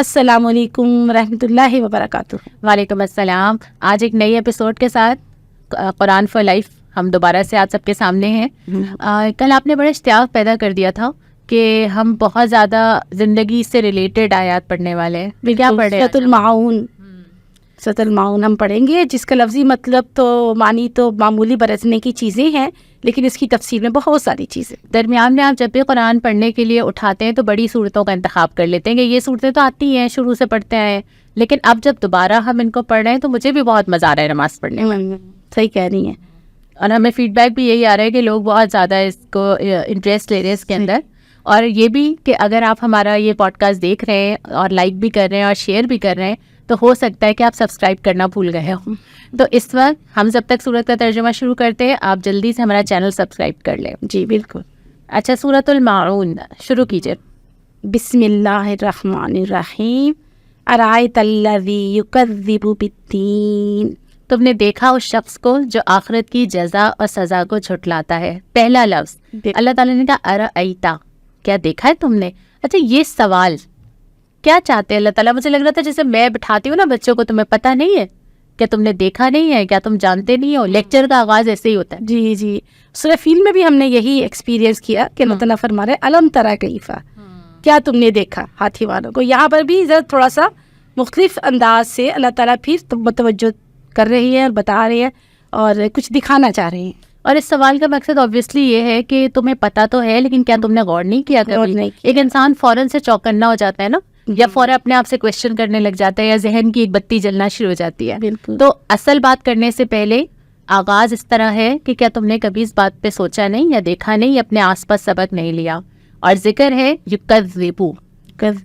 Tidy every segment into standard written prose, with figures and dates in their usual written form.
السلام علیکم رحمۃ اللہ وبرکاتہ۔ وعلیکم السلام۔ آج ایک نئی ایپیسوڈ کے ساتھ قرآن فار لائف ہم دوبارہ سے آج سب کے سامنے ہیں۔ کل آپ نے بڑا اشتیاق پیدا کر دیا تھا کہ ہم بہت زیادہ زندگی سے ریلیٹڈ آیات پڑھنے والے ہیں۔ کیا پڑھ رہے ہیں؟ سورۃ المعون ہم پڑھیں گے، جس کا لفظی مطلب تو معنی تو معمولی برتنے کی چیزیں ہیں، لیکن اس کی تفسیر میں بہت ساری چیزیں۔ درمیان میں آپ جب بھی قرآن پڑھنے کے لیے اٹھاتے ہیں تو بڑی صورتوں کا انتخاب کر لیتے ہیں کہ یہ صورتیں تو آتی ہیں، شروع سے پڑھتے ہیں، لیکن اب جب دوبارہ ہم ان کو پڑھ رہے ہیں تو مجھے بھی بہت مزہ آ رہا ہے نماز پڑھنے میں۔ صحیح کہہ رہی ہیں، اور ہمیں فیڈ بیک بھی یہی آ رہا ہے کہ لوگ بہت زیادہ اس کو انٹرسٹ لے رہے ہیں اس کے اندر۔ اور یہ بھی کہ اگر آپ ہمارا یہ پوڈ کاسٹ دیکھ رہے ہیں اور لائک بھی کر رہے ہیں اور شیئر بھی کر رہے ہیں تو ہو سکتا ہے کہ آپ سبسکرائب کرنا بھول گئے ہوں۔ تو اس وقت ہم جب تک سورت کا ترجمہ شروع کرتے ہیں آپ جلدی سے ہمارا چینل سبسکرائب کر لیں۔ جی بالکل۔ اچھا، سورۃ المعون شروع کیجیے۔ بسم اللہ الرحمن الرحیم۔ ارائیت الذی یکذب بالدین۔ تم نے دیکھا اس شخص کو جو آخرت کی جزا اور سزا کو جھٹلاتا ہے۔ پہلا لفظ اللہ تعالیٰ نے کہا ارائیتا، کیا دیکھا ہے تم نے؟ اچھا، یہ سوال کیا چاہتے ہیں اللہ تعالیٰ؟ مجھے لگ رہا تھا جیسے میں بٹھاتی ہوں نا بچوں کو، تمہیں پتہ نہیں ہے کیا تم نے دیکھا نہیں ہے، کیا تم جانتے نہیں ہو؟ لیکچر کا آغاز ایسے ہی ہوتا ہے۔ جی جی، سورہ فیل میں بھی ہم نے یہی ایکسپیرینس کیا کہ اللہ تعالیٰ فرما رہے الم تری کیف، کیا تم نے دیکھا ہاتھی والوں کو۔ یہاں پر بھی ذرا تھوڑا سا مختلف انداز سے اللہ تعالیٰ پھر متوجہ کر رہی ہے اور بتا رہی ہے اور کچھ دکھانا چاہ رہے ہیں۔ اور اس سوال کا مقصد obviously یہ ہے کہ تمہیں پتہ تو ہے لیکن کیا تم نے غور نہیں کیا کبھی؟ ایک انسان فوراً سے چوکنا ہو جاتا ہے نا، یا فوراً اپنے آپ سے کویشچن کرنے لگ جاتا ہے، یا ذہن کی ایک بتی جلنا شروع ہو جاتی ہے۔ تو اصل بات کرنے سے پہلے آغاز اس طرح ہے کہ کیا تم نے کبھی اس بات پہ سوچا نہیں یا دیکھا نہیں، یا اپنے آس پاس سبق نہیں لیا؟ اور ذکر ہے یکذبو،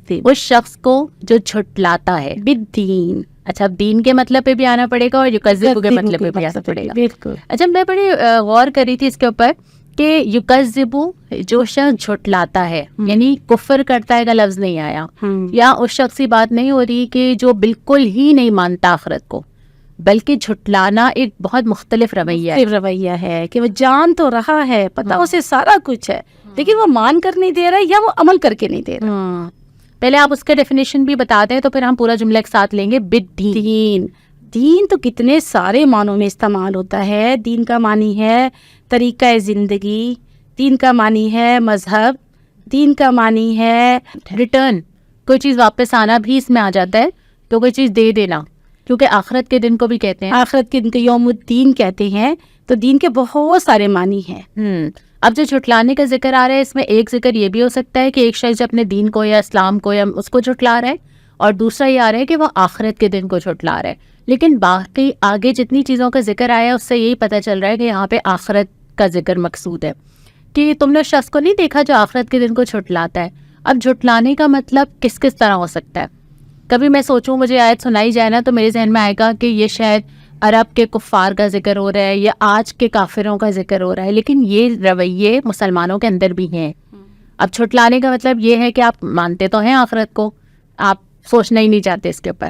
اس شخص کو جو جھٹلاتا ہے بالدین۔ اچھا، اب دین کے مطلب پہ بھی آنا پڑے گا اور یکذبو کے مطلب پہ بھی آنا پڑے گا۔ بالکل۔ اچھا، میں بڑی غور کر رہی تھی اس کے اوپر کہ یکذبو جو شخص جھٹلاتا ہے، یعنی کفر کرتا ہے کا لفظ نہیں آیا، یا اس شخص کی بات نہیں ہو رہی کہ جو بالکل ہی نہیں مانتا آخرت کو، بلکہ جھٹلانا ایک بہت مختلف رویہ ہے کہ وہ جان تو رہا ہے، پتہ اسے سارا کچھ ہے، لیکن وہ مان کر نہیں دے رہا یا وہ عمل کر کے نہیں دے رہا۔ پہلے آپ اس کا ڈیفینیشن بھی بتا دیں تو پھر ہم پورا جملہ ایک ساتھ لیں گے۔ بالدین، دین تو کتنے سارے معنوں میں استعمال ہوتا ہے۔ دین کا معنی ہے طریقہ زندگی، دین کا معنی ہے مذہب، دین کا معنی ہے ریٹرن، کوئی چیز واپس آنا بھی اس میں آ جاتا ہے، تو کوئی چیز دے دینا، کیونکہ آخرت کے دن کو بھی کہتے ہیں، آخرت کے دن کو یوم الدین کہتے ہیں۔ تو دین کے بہت سارے معنی ہیں۔ اب جو جھٹلانے کا ذکر آ رہا ہے، اس میں ایک ذکر یہ بھی ہو سکتا ہے کہ ایک شخص اپنے دین کو یا اسلام کو یا اس کو جھٹلا رہا ہے، اور دوسرا یہ آ رہا ہے کہ وہ آخرت کے دن کو جھٹلا رہا ہے۔ لیکن باقی آگے جتنی چیزوں کا ذکر آیا اس سے یہی پتہ چل رہا ہے کہ یہاں پہ آخرت کا ذکر مقصود ہے، کہ تم نے اس شخص کو نہیں دیکھا جو آخرت کے دن کو جھٹلاتا ہے۔ اب جھٹلانے کا مطلب کس کس طرح ہو سکتا ہے؟ کبھی میں سوچوں مجھے آیت سنائی جائے نا تو میرے ذہن میں آئے گا کہ یہ شاید عرب کے کفار کا ذکر ہو رہا ہے یا آج کے کافروں کا ذکر ہو رہا ہے، لیکن یہ رویے مسلمانوں کے اندر بھی ہیں۔ اب جھٹلانے کا مطلب یہ ہے کہ آپ مانتے تو ہیں آخرت کو، آپ سوچنا ہی نہیں چاہتے اس کے اوپر،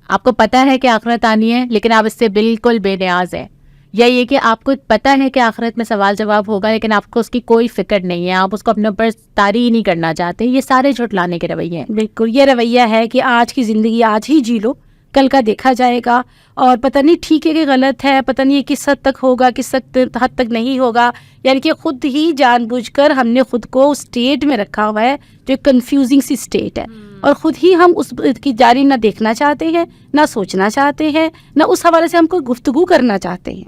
آپ کو پتہ ہے کہ آخرت آنی ہے لیکن آپ اس سے بالکل بے نیاز ہیں، یا یہ کہ آپ کو پتہ ہے کہ آخرت میں سوال جواب ہوگا لیکن آپ کو اس کی کوئی فکر نہیں ہے، آپ اس کو اپنے اوپر طاری ہی نہیں کرنا چاہتے۔ یہ سارے جھٹلانے کے رویے ہیں۔ بالکل، یہ رویہ ہے کہ آج کی زندگی آج ہی جی لو، کل کا دیکھا جائے گا، اور پتہ نہیں ٹھیک ہے کہ غلط ہے، پتہ نہیں کس حد تک ہوگا کس حد تک نہیں ہوگا، یعنی کہ خود ہی جان بوجھ کر ہم نے خود کو اسٹیٹ میں رکھا ہوا ہے جو ایک کنفیوزنگ سی اسٹیٹ ہے، اور خود ہی ہم اس کی جاری نہ دیکھنا چاہتے ہیں، نہ سوچنا چاہتے ہیں، نہ اس حوالے سے ہم کوئی گفتگو کرنا چاہتے ہیں۔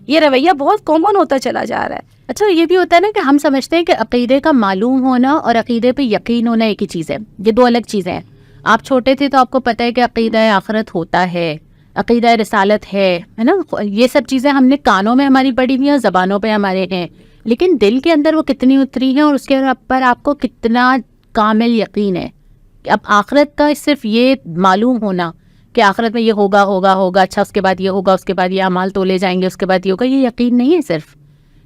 یہ رویہ بہت کامن ہوتا چلا جا رہا ہے۔ اچھا، یہ بھی ہوتا ہے نا کہ ہم سمجھتے ہیں کہ عقیدے کا معلوم ہونا اور عقیدے پہ یقین ہونا ایک ہی چیز ہے، یہ دو الگ چیزیں ہیں۔ آپ چھوٹے تھے تو آپ کو پتہ ہے کہ عقیدہ آخرت ہوتا ہے، عقیدہ رسالت ہے نا، یہ سب چیزیں ہم نے کانوں میں ہماری پڑھی ہوئی ہیں، زبانوں پہ ہمارے ہیں، لیکن دل کے اندر وہ کتنی اتری ہیں اور اس کے اوپر آپ کو کتنا کامل یقین ہے۔ اب آخرت کا صرف یہ معلوم ہونا کہ آخرت میں یہ ہوگا ہوگا ہوگا، اچھا اس کے بعد یہ ہوگا، اس کے بعد یہ اعمال تولے جائیں گے، اس کے بعد یہ ہوگا، یہ یقین نہیں ہے۔ صرف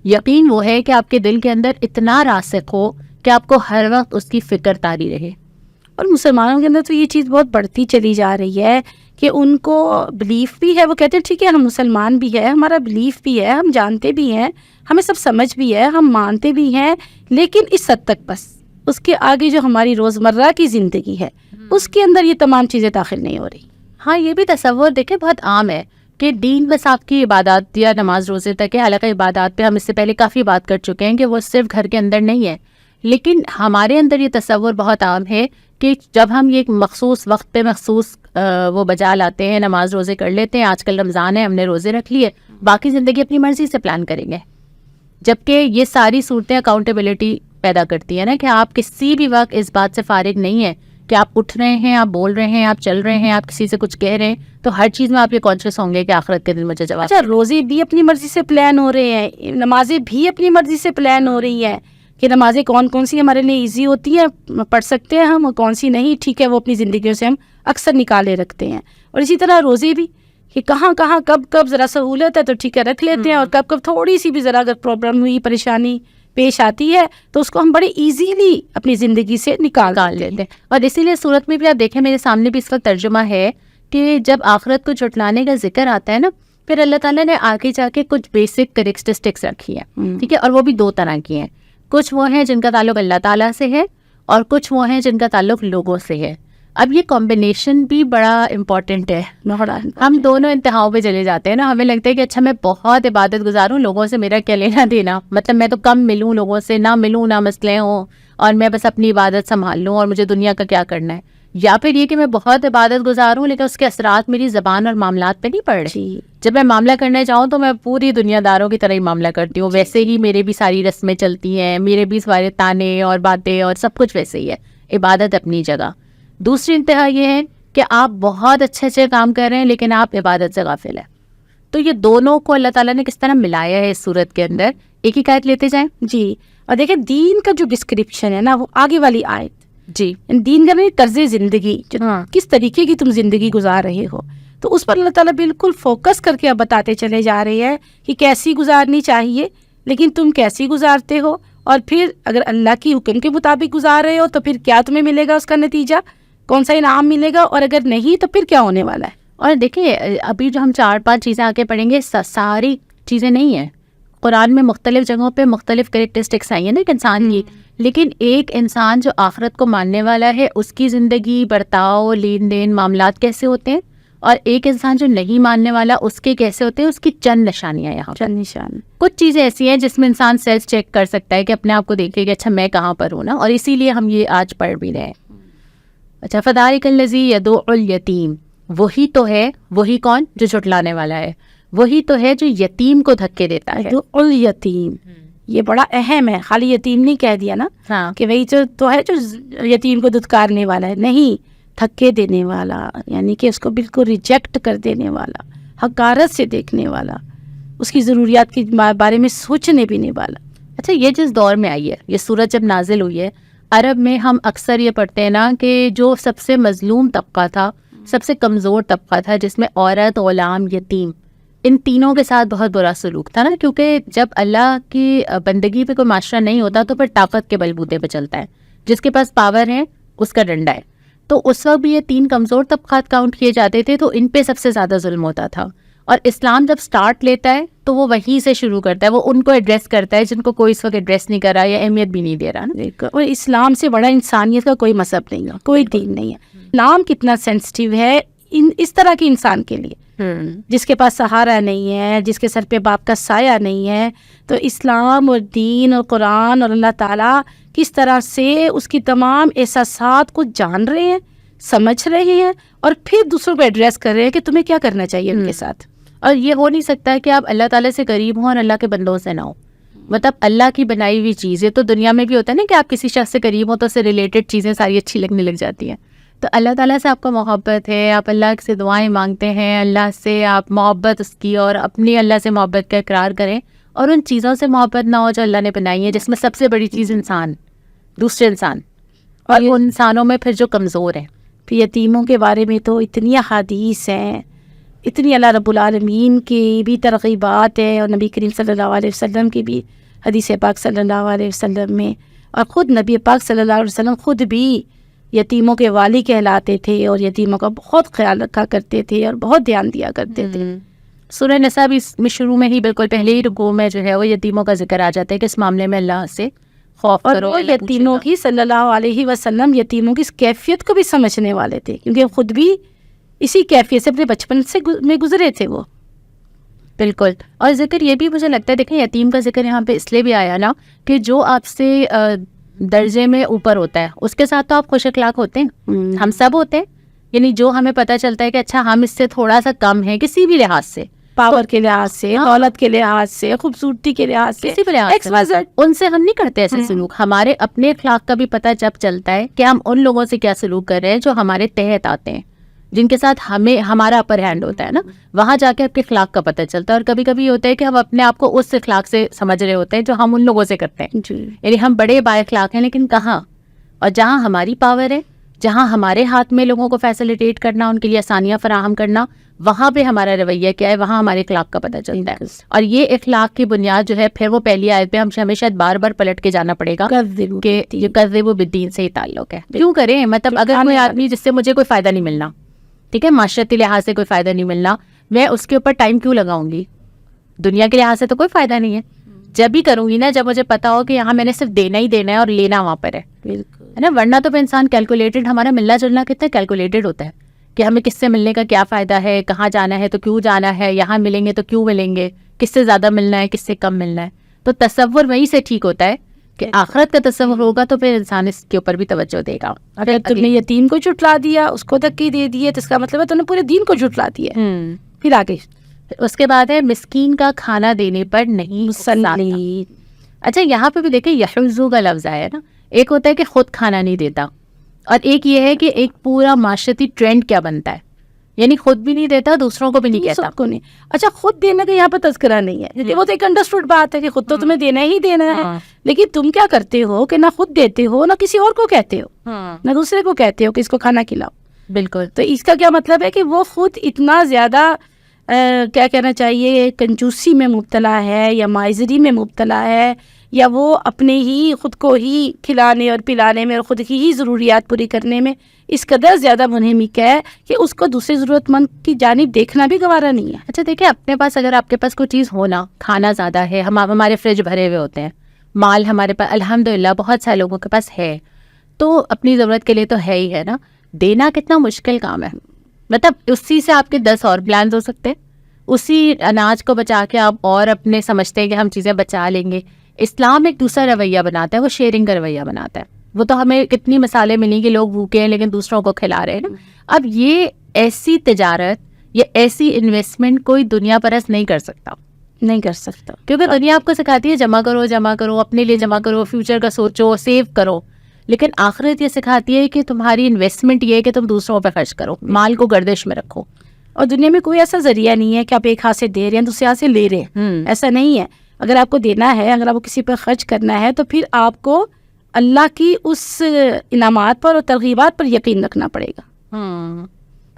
یقین وہ ہے کہ آپ کے دل کے اندر اتنا راسخ ہو کہ آپ کو ہر وقت اس کی فکر طاری رہے۔ اور مسلمانوں کے اندر تو یہ چیز بہت بڑھتی چلی جا رہی ہے کہ ان کو بلیف بھی ہے، وہ کہتے ہیں ٹھیک ہے ہم مسلمان بھی ہے، ہمارا بلیف بھی ہے، ہم جانتے بھی ہیں، ہمیں سب سمجھ بھی ہے، ہم مانتے بھی ہیں، لیکن اس حد تک بس، اس کے آگے جو ہماری روزمرہ کی زندگی ہے اس کے اندر یہ تمام چیزیں داخل نہیں ہو رہی. ہاں یہ بھی تصور دیکھیں بہت عام ہے کہ دین بس آپ کی عبادات یا نماز روزے تک ہے. حالانکہ عبادات پہ ہم اس سے پہلے کافی بات کر چکے ہیں کہ وہ صرف گھر کے اندر نہیں ہے، لیکن ہمارے اندر یہ تصور بہت عام ہے کہ جب ہم یہ مخصوص وقت پہ مخصوص وہ بجا لاتے ہیں، نماز روزے کر لیتے ہیں. آج کل رمضان ہے، ہم نے روزے رکھ لیے، باقی زندگی اپنی مرضی سے پلان کریں گے. جبکہ یہ ساری صورتیں اکاؤنٹیبلٹی پیدا کرتی ہیں نا کہ آپ کسی بھی وقت اس بات سے فارغ نہیں ہے کہ آپ اٹھ رہے ہیں، آپ بول رہے ہیں، آپ چل رہے ہیں، آپ کسی سے کچھ کہہ رہے ہیں، تو ہر چیز میں آپ یہ کانشیس ہوں گے کہ آخرت کے دن مجھے جواب. اچھا، روزے بھی اپنی مرضی سے پلان ہو رہے ہیں، نمازیں بھی اپنی مرضی سے پلان ہو رہی ہیں کہ نمازیں کون کون سی ہمارے لیے ایزی ہوتی ہیں، پڑھ سکتے ہیں ہم، اور کون سی نہیں، ٹھیک ہے وہ اپنی زندگیوں سے ہم اکثر نکالے رکھتے ہیں. اور اسی طرح روزے بھی کہ کہاں کب ذرا سہولت ہے تو ٹھیک ہے رکھ لیتے ہیں، اور کب تھوڑی سی بھی ذرا اگر پرابلم ہوئی، پریشانی پیش آتی ہے تو اس کو ہم بڑے ایزیلی اپنی زندگی سے نکال لیتے ہیں. اور اسی لیے صورت میں بھی آپ دیکھیں، میرے سامنے بھی اس وقت ترجمہ ہے کہ جب آخرت کو جھٹلانے کا ذکر آتا ہے نا، پھر اللہ تعالیٰ نے آگے جا کے کچھ بیسک کریکٹرسٹکس رکھی ہیں، ٹھیک ہے، اور وہ بھی دو طرح کی ہیں. کچھ وہ ہیں جن کا تعلق اللہ تعالیٰ سے ہے، اور کچھ وہ ہیں جن کا تعلق لوگوں سے ہے. اب یہ کمبینیشن بھی بڑا امپورٹنٹ ہے. ہم دونوں انتہاؤں پہ چلے جاتے ہیں نا، ہمیں لگتا ہے کہ اچھا میں بہت عبادت گزار ہوں، لوگوں سے میرا کیا لینا دینا، مطلب میں تو کم ملوں لوگوں سے، نہ ملوں نہ مسئلے ہوں، اور میں بس اپنی عبادت سنبھال لوں اور مجھے دنیا کا کیا کرنا ہے. یا پھر یہ کہ میں بہت عبادت گزار ہوں لیکن اس کے اثرات میری زبان اور معاملات پہ نہیں پڑ رہے. جب میں معاملہ کرنا چاہوں تو میں پوری دنیا داروں کی طرح ہی معاملہ کرتی ہوں، ویسے ہی میرے بھی ساری رسمیں چلتی ہیں، میرے بھی سارے تانے اور باتیں اور سب کچھ ویسے ہی ہے. عبادت اپنی جگہ. دوسری انتہا یہ ہے کہ آپ بہت اچھے کام کر رہے ہیں لیکن آپ عبادت سے غافل ہیں. تو یہ دونوں کو اللہ تعالیٰ نے کس طرح ملایا ہے اس صورت کے اندر. ایک ہی آیت لیتے جائیں جی. اور دیکھیں دین کا جو ڈسکرپشن ہے نا، وہ آگے والی آیت جی، دین کا نہیں، طرز زندگی کس طریقے کی تم زندگی گزار رہے ہو، تو اس پر اللہ تعالیٰ بالکل فوکس کر کے اب بتاتے چلے جا رہے ہیں کہ کیسی گزارنی چاہیے، لیکن تم کیسی گزارتے ہو، اور پھر اگر اللہ کی حکم کے مطابق گزار رہے ہو تو پھر کیا تمہیں ملے گا، اس کا نتیجہ کون سا انعام ملے گا، اور اگر نہیں تو پھر کیا ہونے والا ہے. اور دیکھیں ابھی جو ہم 4-5 چیزیں آگے پڑھیں گے، ساری چیزیں نہیں ہیں. قرآن میں مختلف جگہوں پہ مختلف کریکٹرسٹکس آئی ہیں نا ایک انسان کی، لیکن ایک انسان جو آخرت کو ماننے والا ہے اس کی زندگی، برتاؤ، لین دین، معاملات کیسے ہوتے ہیں، اور ایک انسان جو نہیں ماننے والا اس کے کیسے ہوتے ہیں، اس کی چند نشانیاں یہاں. چند نشان. کچھ چیزیں ایسی ہیں جس میں انسان سیلف چیک کر سکتا ہے کہ اپنے آپ کو دیکھے کہ اچھا میں کہاں پر ہوں نا، اور اسی لیے ہم یہ آج پڑھ بھی رہے ہیں. اچھا، فذالک الذی یدعو الیتیم، وہی تو ہے، وہی کون جو جھٹلانے والا ہے، وہی تو ہے جو یتیم کو دھکے دیتا ہے. الیتیم یہ بڑا اہم ہے، خالی یتیم نہیں کہہ دیا نا کہ وہی تو ہے جو یتیم کو دھتکارنے والا ہے، نہیں، دھکے دینے والا، یعنی کہ اس کو بالکل ریجیکٹ کر دینے والا، حقارت سے دیکھنے والا، اس کی ضروریات کے بارے میں سوچنے بھی نہیں والا. اچھا، یہ جس دور میں آئی ہے، یہ سورت جب نازل ہوئی ہے، عرب میں ہم اکثر یہ پڑھتے ہیں نا کہ جو سب سے مظلوم طبقہ تھا، سب سے کمزور طبقہ تھا، جس میں عورت، غلام، یتیم، ان تینوں کے ساتھ بہت برا سلوک تھا نا، کیونکہ جب اللہ کی بندگی پہ کوئی معاشرہ نہیں ہوتا تو پھر طاقت کے بلبوتے پہ چلتا ہے، جس کے پاس پاور ہے اس کا ڈنڈا ہے. تو اس وقت بھی یہ 3 کمزور طبقات کاؤنٹ کیے جاتے تھے، تو ان پہ سب سے زیادہ ظلم ہوتا تھا. اور اسلام جب سٹارٹ لیتا ہے تو وہ وہیں سے شروع کرتا ہے، وہ ان کو ایڈریس کرتا ہے جن کو کوئی اس وقت ایڈریس نہیں کر رہا یا اہمیت بھی نہیں دے رہا نا. اور اسلام سے بڑا انسانیت کا کوئی مذہب نہیں ہے، کوئی دین نہیں ہے. اسلام کتنا سینسٹیو ہے اس طرح کے انسان کے لیے جس کے پاس سہارا نہیں ہے، جس کے سر پہ باپ کا سایہ نہیں ہے. تو اسلام اور دین اور قرآن اور اللہ تعالیٰ کس طرح سے اس کی تمام احساسات کو جان رہے ہیں، سمجھ رہے ہیں، اور پھر دوسروں کو ایڈریس کر رہے ہیں کہ تمہیں کیا کرنا چاہیے ان کے ساتھ. اور یہ ہو نہیں سکتا کہ آپ اللہ تعالیٰ سے قریب ہوں اور اللہ کے بندوں سے نہ ہوں. مطلب اللہ کی بنائی ہوئی چیز، یہ تو دنیا میں بھی ہوتا ہے نا کہ آپ کسی شخص سے قریب ہوں تو اس سے ریلیٹڈ چیزیں ساری اچھی لگنے لگ جاتی ہیں. تو اللہ تعالیٰ سے آپ کو محبت ہے، آپ اللہ سے دعائیں مانگتے ہیں، اللہ سے آپ محبت اس کی اور اپنی اللہ سے محبت کا اقرار کریں، اور ان چیزوں سے محبت نہ ہو جو اللہ نے بنائی ہے، جس میں سب سے بڑی چیز انسان، دوسرے انسان، اور ان انسانوں میں پھر جو کمزور ہیں. پھر یتیموں کے بارے میں تو اتنی احادیث ہیں، اتنی اللہ رب العالمین کی بھی ترغیبات ہیں، اور نبی کریم صلی اللہ علیہ وسلم کی بھی حدیث پاک صلی اللہ علیہ وسلم میں، اور خود نبی پاک صلی اللہ علیہ وسلم خود بھی یتیموں کے والی کہلاتے تھے اور یتیموں کا بہت خیال رکھا کرتے تھے اور بہت دھیان دیا کرتے تھے. سورہ نساء بھی میں شروع میں ہی بالکل پہلے ہی رکوع میں جو ہے وہ یتیموں کا ذکر آ جاتا ہے کہ اس معاملے میں اللہ سے خوف اور کرو وہ اللہ پوچھے یتیموں گا۔ کی صلی اللہ علیہ وسلم یتیموں کی اس کیفیت کو بھی سمجھنے والے تھے، کیونکہ خود بھی اسی کیفیت سے اپنے بچپن سے میں گزرے تھے وہ. بالکل. اور ذکر یہ بھی مجھے لگتا ہے، دیکھیں یتیم کا ذکر یہاں پہ اس لیے بھی آیا نا کہ جو آپ سے درجے میں اوپر ہوتا ہے اس کے ساتھ تو آپ خوش اخلاق ہوتے ہیں، ہم سب ہوتے ہیں. یعنی جو ہمیں پتہ چلتا ہے کہ اچھا ہم اس سے تھوڑا سا کم ہیں کسی بھی لحاظ سے، پاور کے لحاظ سے، دولت کے لحاظ سے، خوبصورتی کے لحاظ سے، کسی بھی لحاظ سے ان سے ہم نہیں کرتے ایسے سلوک. ہمارے اپنے اخلاق کا بھی پتہ جب چلتا ہے کہ ہم ان لوگوں سے کیا سلوک کر رہے ہیں جو ہمارے تحت آتے ہیں، جن کے ساتھ ہمیں ہمارا اپر ہینڈ ہوتا ہے نا، وہاں جا کے آپ کے اخلاق کا پتہ چلتا ہے. اور کبھی کبھی ہوتا ہے کہ ہم اپنے آپ کو اس اخلاق سے سمجھ رہے ہوتے ہیں جو ہم ان لوگوں سے کرتے ہیں. جی. یعنی ہم بڑے با اخلاق ہیں لیکن کہاں، اور جہاں ہماری پاور ہے، جہاں ہمارے ہاتھ میں لوگوں کو فیسیلیٹیٹ کرنا، ان کے لیے آسانیاں فراہم کرنا، وہاں پہ ہمارا رویہ کیا ہے، وہاں ہمارے اخلاق کا پتہ چلتا ہے. اور یہ اخلاق کی بنیاد جو ہے پھر وہ پہلی آیت پہ ہمیں شاید بار بار پلٹ کے جانا پڑے گا کہ یہ کذب بالدین سے ہی تعلق ہے. کیوں کریں؟ مطلب اگر کوئی آدمی جس سے مجھے کوئی فائدہ نہیں ملنا، ٹھیک ہے، معاشرتی لحاظ سے کوئی فائدہ نہیں ملنا، میں اس کے اوپر ٹائم کیوں لگاؤں گی؟ دنیا کے لحاظ سے تو کوئی فائدہ نہیں ہے. جب بھی کروں گی نا جب مجھے پتا ہو کہ یہاں میں نے صرف دینا ہی دینا ہے اور لینا وہاں پر ہے، ہے نا. ورنہ تو انسان کیلکولیٹڈ، ہمارا ملنا جلنا کتنا کیلکولیٹڈ ہوتا ہے کہ ہمیں کس سے ملنے کا کیا فائدہ ہے، کہاں جانا ہے تو کیوں جانا ہے، یہاں ملیں گے تو کیوں ملیں گے، کس سے زیادہ ملنا ہے، کس سے کم ملنا ہے. تو تصور وہیں سے ٹھیک ہوتا ہے کہ آخرت کا تصور ہوگا تو پھر انسان اس کے اوپر بھی توجہ دے گا. اگر تم نے یتیم کو جھٹلا دیا، اس کو دھکے دے دیے، تو اس کا مطلب ہے تم نے پورے دین کو جھٹلا دیا. پھر آگے اس کے بعد ہے مسکین کا کھانا دینے پر نہیں مسلی. اچھا یہاں پہ بھی دیکھیں یحضو کا لفظ آیا نا، ایک ہوتا ہے کہ خود کھانا نہیں دیتا، اور ایک یہ ہے کہ ایک پورا معاشرتی ٹرینڈ کیا بنتا ہے، یعنی خود بھی نہیں دیتا دوسروں کو بھی نہیں کہتا. کو نہیں. اچھا خود دینے کا یہاں پہ تذکرہ نہیں ہے، وہ تو ایک انڈرسٹوڈ بات ہے کہ خود تو تمہیں دینا ہی دینا ہے، لیکن تم کیا کرتے ہو کہ نہ خود دیتے ہو، نہ کسی اور کو کہتے ہو، نہ دوسرے کو کہتے ہو کہ اس کو کھانا کھلاؤ. بالکل. تو اس کا کیا مطلب ہے کہ وہ خود اتنا زیادہ کیا کہنا چاہیے کنجوسی میں مبتلا ہے، یا مائزری میں مبتلا ہے، یا وہ اپنے ہی خود کو ہی کھلانے اور پلانے میں اور خود کی ہی ضروریات پوری کرنے میں اس قدر زیادہ منہمک ہے کہ اس کو دوسرے ضرورت مند کی جانب دیکھنا بھی گوارا نہیں ہے. اچھا دیکھیں اپنے پاس، اگر آپ کے پاس کوئی چیز ہونا، کھانا زیادہ ہے، ہمارے فریج بھرے ہوئے ہوتے ہیں، مال ہمارے پاس الحمدللہ بہت سارے لوگوں کے پاس ہے، تو اپنی ضرورت کے لیے تو ہے ہی ہے نا. دینا کتنا مشکل کام ہے، مطلب اسی سے آپ کے 10 اور پلانز ہو سکتے ہیں، اسی اناج کو بچا کے آپ اور اپنے سمجھتے ہیں کہ ہم چیزیں بچا لیں گے. اسلام ایک دوسرا رویہ بناتا ہے، وہ شیئرنگ کا رویہ بناتا ہے. وہ تو ہمیں کتنی مثالیں ملیں کہ لوگ بھوکے ہیں لیکن دوسروں کو کھلا رہے ہیں. اب یہ ایسی تجارت، یہ ایسی انویسٹمنٹ کوئی دنیا پرست نہیں کر سکتا، کیونکہ دنیا آپ کو سکھاتی ہے جمع کرو، اپنے لیے جمع کرو، فیوچر کا سوچو، سیو کرو. لیکن آخرت یہ سکھاتی ہے کہ تمہاری انویسٹمنٹ یہ ہے کہ تم دوسروں پہ خرچ کرو، مال کو گردش میں رکھو. اور دنیا میں کوئی ایسا ذریعہ نہیں ہے کہ آپ ایک ہاتھ سے دے رہے ہیں دوسرے ہاتھ سے لے رہے ہیں، ایسا نہیں ہے. اگر آپ کو دینا ہے، اگر آپ کو کسی پر خرچ کرنا ہے، تو پھر آپ کو اللہ کی اس انعامات پر اور ترغیبات پر یقین رکھنا پڑے گا.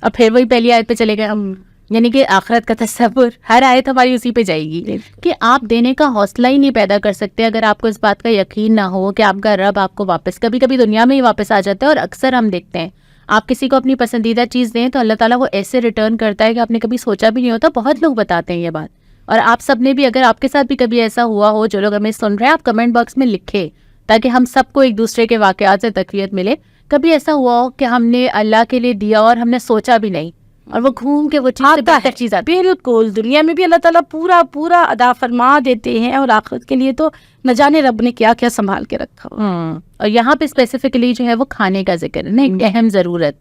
اور پھر وہی پہلی آیت پہ چلے گئے ہم، یعنی کہ آخرت کا تصور، ہر آیت ہماری اسی پہ جائے گی کہ آپ دینے کا حوصلہ ہی نہیں پیدا کر سکتے اگر آپ کو اس بات کا یقین نہ ہو کہ آپ کا رب آپ کو واپس کبھی کبھی دنیا میں ہی واپس آ جاتا ہے. اور اکثر ہم دیکھتے ہیں آپ کسی کو اپنی پسندیدہ چیز دیں تو اللہ تعالیٰ وہ ایسے ریٹرن کرتا ہے کہ آپ نے کبھی سوچا بھی نہیں ہوتا. بہت لوگ بتاتے ہیں یہ بات. اور آپ سب نے بھی، اگر آپ کے ساتھ بھی کبھی ایسا ہوا ہو، جو لوگ ہمیں سن رہے ہیں، آپ کمنٹ باکس میں لکھیں تاکہ ہم سب کو ایک دوسرے کے واقعات سے تقویت ملے. کبھی ایسا ہوا ہو کہ ہم نے اللہ کے لیے دیا اور ہم نے سوچا بھی نہیں، اور وہ گھوم کے وہ چیز آتی ہے. بالکل، دنیا میں بھی اللہ تعالیٰ پورا ادا فرما دیتے ہیں، اور آخرت کے لیے تو نہ جانے رب نے کیا کیا سنبھال کے رکھا ہو. اور یہاں پہ اسپیسیفکلی جو ہے وہ کھانے کا ذکر ہے نا، ایک اہم ضرورت،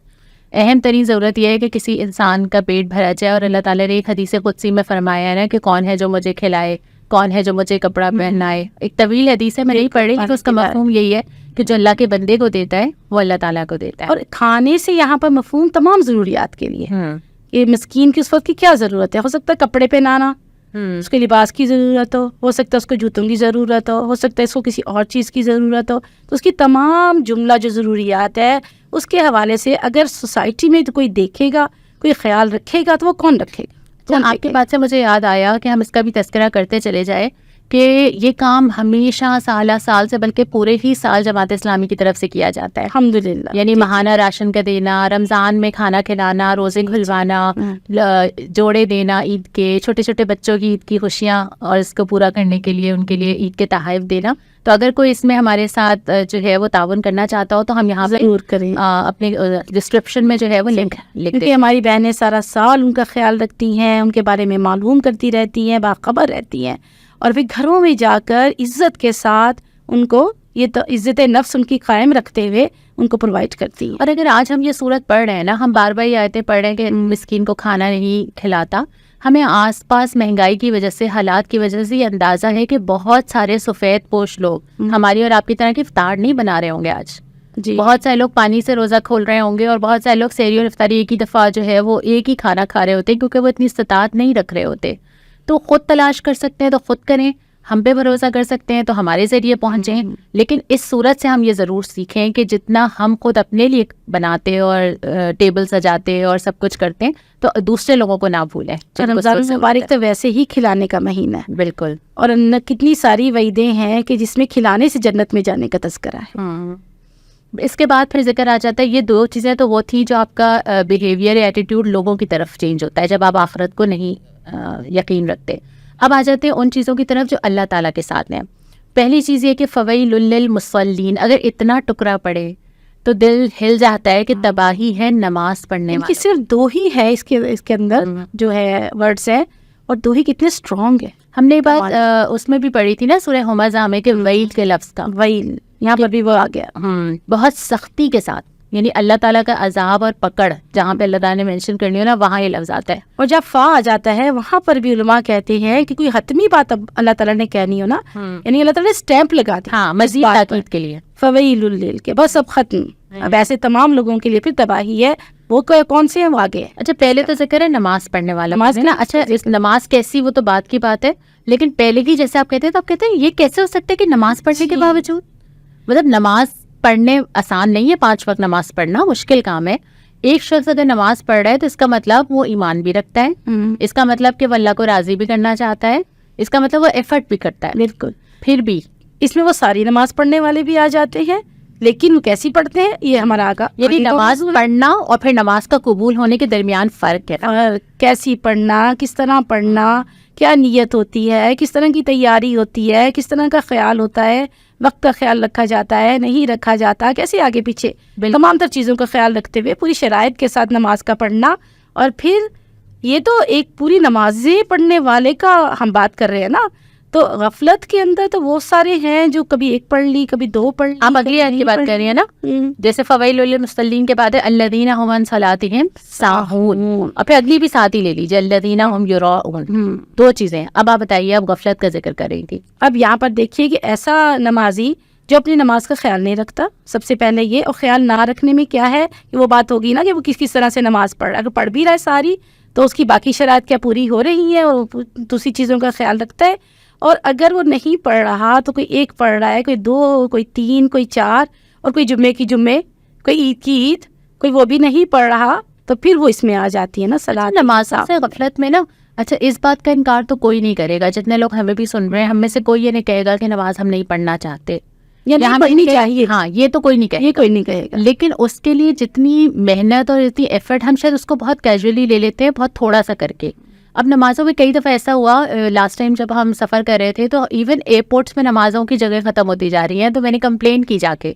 اہم ترین ضرورت یہ ہے کہ کسی انسان کا پیٹ بھرا جائے. اور اللہ تعالیٰ نے ایک حدیث قدسی میں فرمایا ہے نا کہ کون ہے جو مجھے کھلائے، کون ہے جو مجھے کپڑا پہنائے. ایک طویل حدیث ہے، میں نہیں پڑھ رہی، لیکن اس کا مفہوم یہی ہے کہ جو اللہ کے بندے کو دیتا ہے وہ اللہ تعالیٰ کو دیتا ہے. اور کھانے سے یہاں پر مفہوم تمام ضروریات کے لیے کہ مسکین کی اس وقت کی کیا ضرورت ہے. ہو سکتا ہے کپڑے پہنانا، اس کے لباس کی ضرورت ہو سکتا ہے اس کو جوتوں کی ضرورت ہو سکتا ہے اس کو کسی اور چیز کی ضرورت ہو. تو اس کی تمام جملہ جو ضروریات ہے اس کے حوالے سے اگر سوسائٹی میں کوئی دیکھے گا، کوئی خیال رکھے گا، تو وہ کون رکھے گا؟ آپ کی بات سے مجھے یاد آیا کہ ہم اس کا بھی تذکرہ کرتے چلے جائیں کہ یہ کام ہمیشہ سالہ سال سے بلکہ پورے ہی سال جماعت اسلامی کی طرف سے کیا جاتا ہے. الحمدللہ. یعنی ماہانہ راشن کا دینا، رمضان میں کھانا کھلانا، روزے کھلوانا، جوڑے دینا عید کے، چھوٹے چھوٹے بچوں کی عید کی خوشیاں اور اس کو پورا کرنے کے لیے ان کے لیے عید کے تحائف دینا. تو اگر کوئی اس میں ہمارے ساتھ جو ہے وہ تعاون کرنا چاہتا ہو تو ہم یہاں ضرور کریں. اپنے ڈسکرپشن میں جو ہے وہ لنک لکھ کیونکہ دیں. ہماری بہنیں سارا سال ان کا خیال رکھتی ہیں، ان کے بارے میں معلوم کرتی رہتی ہیں، باخبر رہتی ہیں، اور پھر گھروں میں جا کر عزت کے ساتھ ان کو یہ تو عزت نفس ان کی قائم رکھتے ہوئے ان کو پرووائڈ کرتی ہیں. اور اگر آج ہم یہ صورت پڑھ رہے ہیں نا، ہم بار بار یہ آیتیں پڑھ رہے ہیں کہ مسکین کو کھانا نہیں کھلاتا، ہمیں آس پاس مہنگائی کی وجہ سے، حالات کی وجہ سے یہ اندازہ ہے کہ بہت سارے سفید پوش لوگ ہماری اور آپ کی طرح کی افطار نہیں بنا رہے ہوں گے آج. جی بہت سارے لوگ پانی سے روزہ کھول رہے ہوں گے، اور بہت سارے لوگ سحری اور افطاری ایک ہی دفعہ جو ہے وہ ایک ہی کھانا کھا رہے ہوتے ہیں کیونکہ وہ اتنی استطاعت نہیں رکھ رہے ہوتے. تو خود تلاش کر سکتے ہیں تو خود کریں، ہم پہ بھروسہ کر سکتے ہیں تو ہمارے ذریعے پہنچیں. لیکن اس صورت سے ہم یہ ضرور سیکھیں کہ جتنا ہم خود اپنے لیے بناتے اور ٹیبل سجاتے اور سب کچھ کرتے ہیں تو دوسرے لوگوں کو نہ بھولیں. رمضان المبارک تو ویسے ہی کھلانے کا مہینہ ہے، بالکل. اور کتنی ساری وعدیں ہیں کہ جس میں کھلانے سے جنت میں جانے کا تذکرہ ہے. اس کے بعد پھر ذکر آ جاتا ہے، یہ دو چیزیں تو وہ تھیں جو آپ کا بیہیویئر، ایٹیٹیوڈ لوگوں کی طرف چینج ہوتا ہے جب آپ آخرت کو نہیں یقین رکھتے. اب آ جاتے ہیں ان چیزوں کی طرف جو اللہ تعالیٰ کے ساتھ ہیں. پہلی چیز یہ کہ فویل للمصلین، اگر اتنا ٹکڑا پڑے تو دل ہل جاتا ہے کہ تباہی ہے نماز پڑھنے کہ صرف دو ہی ہے اس کے اندر جو ہے ورڈز ہیں، اور دو ہی کتنے اسٹرانگ ہیں. ہم نے بات اس میں بھی پڑھی تھی نا سورہ ہمزہ میں کہ وعید کے لفظ کا، ویل یہاں پر بھی وہ آ گیا بہت سختی کے ساتھ، یعنی اللہ تعالیٰ کا عذاب اور پکڑ جہاں پہ اللہ تعالیٰ نے مینشن کرنی ہو نا وہاں یہ لفظ آتا ہے. اور جب فا آ جاتا ہے وہاں پر بھی علماء کہتے ہیں کہ کوئی حتمی بات اب اللہ تعالیٰ نے کہنی ہو نا، یعنی اللہ تعالیٰ نے اسٹیمپ لگا دی ہاں مزید تاکید کے لیے، فویل لل کے بس اب ختم. اب ایسے تمام لوگوں کے لیے پھر تباہی ہے. وہ کون سے ہیں وہ آگے ہے. اچھا پہلے تو ذکر ہے نماز پڑھنے والا، نماز نا، اچھا اس نماز کیسی وہ تو بات کی بات ہے، لیکن پہلے کی جیسے آپ کہتے ہیں تو آپ کہتے ہیں یہ کیسے ہو سکتا ہے کہ نماز پڑھنے کے باوجود، مطلب نماز پڑھنے آسان نہیں ہے، 5 وقت نماز پڑھنا مشکل کام ہے. ایک شخص اگر نماز پڑھ رہا ہے تو اس کا مطلب وہ ایمان بھی رکھتا ہے، اس کا مطلب کہ وہ اللہ کو راضی بھی کرنا چاہتا ہے، اس کا مطلب وہ ایفرٹ بھی کرتا ہے. بالکل. پھر بھی اس میں وہ ساری نماز پڑھنے والے بھی آ جاتے ہیں، لیکن وہ کیسی پڑھتے ہیں یہ ہمارا آگا، یعنی نماز پڑھنا اور پھر نماز کا قبول ہونے کے درمیان فرق ہے. اور کیسی پڑھنا، کس طرح پڑھنا، کیا نیت ہوتی ہے، کس طرح کی تیاری ہوتی ہے، کس طرح کا خیال ہوتا ہے، وقت کا خیال رکھا جاتا ہے نہیں رکھا جاتا، کیسے آگے پیچھے تمام تر چیزوں کا خیال رکھتے ہوئے پوری شرائط کے ساتھ نماز کا پڑھنا. اور پھر یہ تو ایک پوری نمازیں پڑھنے والے کا ہم بات کر رہے ہیں نا، تو غفلت کے اندر تو وہ سارے ہیں جو کبھی ایک پڑھ لی کبھی 2 پڑھ لی. آپ اگلی آیت کی بات کر رہی ہیں نا، جیسے فویل للمصلین کے بعد ہے الذین هم عن صلاتهم ساہون، اور پھر اگلی بھی ساتھ ہی لے لیجیے الذین هم یراؤون. 2 چیزیں ہیں. اب آپ بتائیے، اب غفلت کا ذکر کر رہی تھی. اب یہاں پر دیکھیے کہ ایسا نمازی جو اپنی نماز کا خیال نہیں رکھتا، سب سے پہلے یہ، اور خیال نہ رکھنے میں کیا ہے کہ وہ بات ہوگی نا کہ وہ کس طرح سے نماز پڑھ رہا ہے. اگر پڑھ بھی رہا ہے ساری تو اس کی باقی شرائط کیا پوری ہو رہی ہیں اور دوسری چیزوں کا خیال رکھتا ہے. اور اگر وہ نہیں پڑھ رہا تو کوئی 1 پڑھ رہا ہے، کوئی 2، کوئی 3، کوئی 4، اور کوئی جمعے کی جمعے، کوئی عید کی عید، کوئی وہ بھی نہیں پڑھ رہا، تو پھر وہ اس میں آ جاتی ہے نا صلاۃ نماز سے غفلت میں نا. اچھا اس بات کا انکار تو کوئی نہیں کرے گا، جتنے لوگ ہمیں بھی سن رہے ہیں، ہم میں سے کوئی یہ نہیں کہے گا کہ نماز ہم نہیں پڑھنا چاہتے یا نہیں پڑھنی چاہیے. ہاں یہ تو کوئی نہیں کہے، یہ کوئی نہیں کہے گا. لیکن اس کے لیے جتنی محنت اور اتنی ایفرٹ ہم شاید اس کو بہت کیجولی لے لیتے ہیں، بہت تھوڑا سا کر کے. اب نمازوں میں کئی دفعہ ایسا ہوا، لاسٹ ٹائم جب ہم سفر کر رہے تھے تو ایون ایئرپورٹس میں نمازوں کی جگہ ختم ہوتی جا رہی ہیں، تو میں نے کمپلین کی، جا کے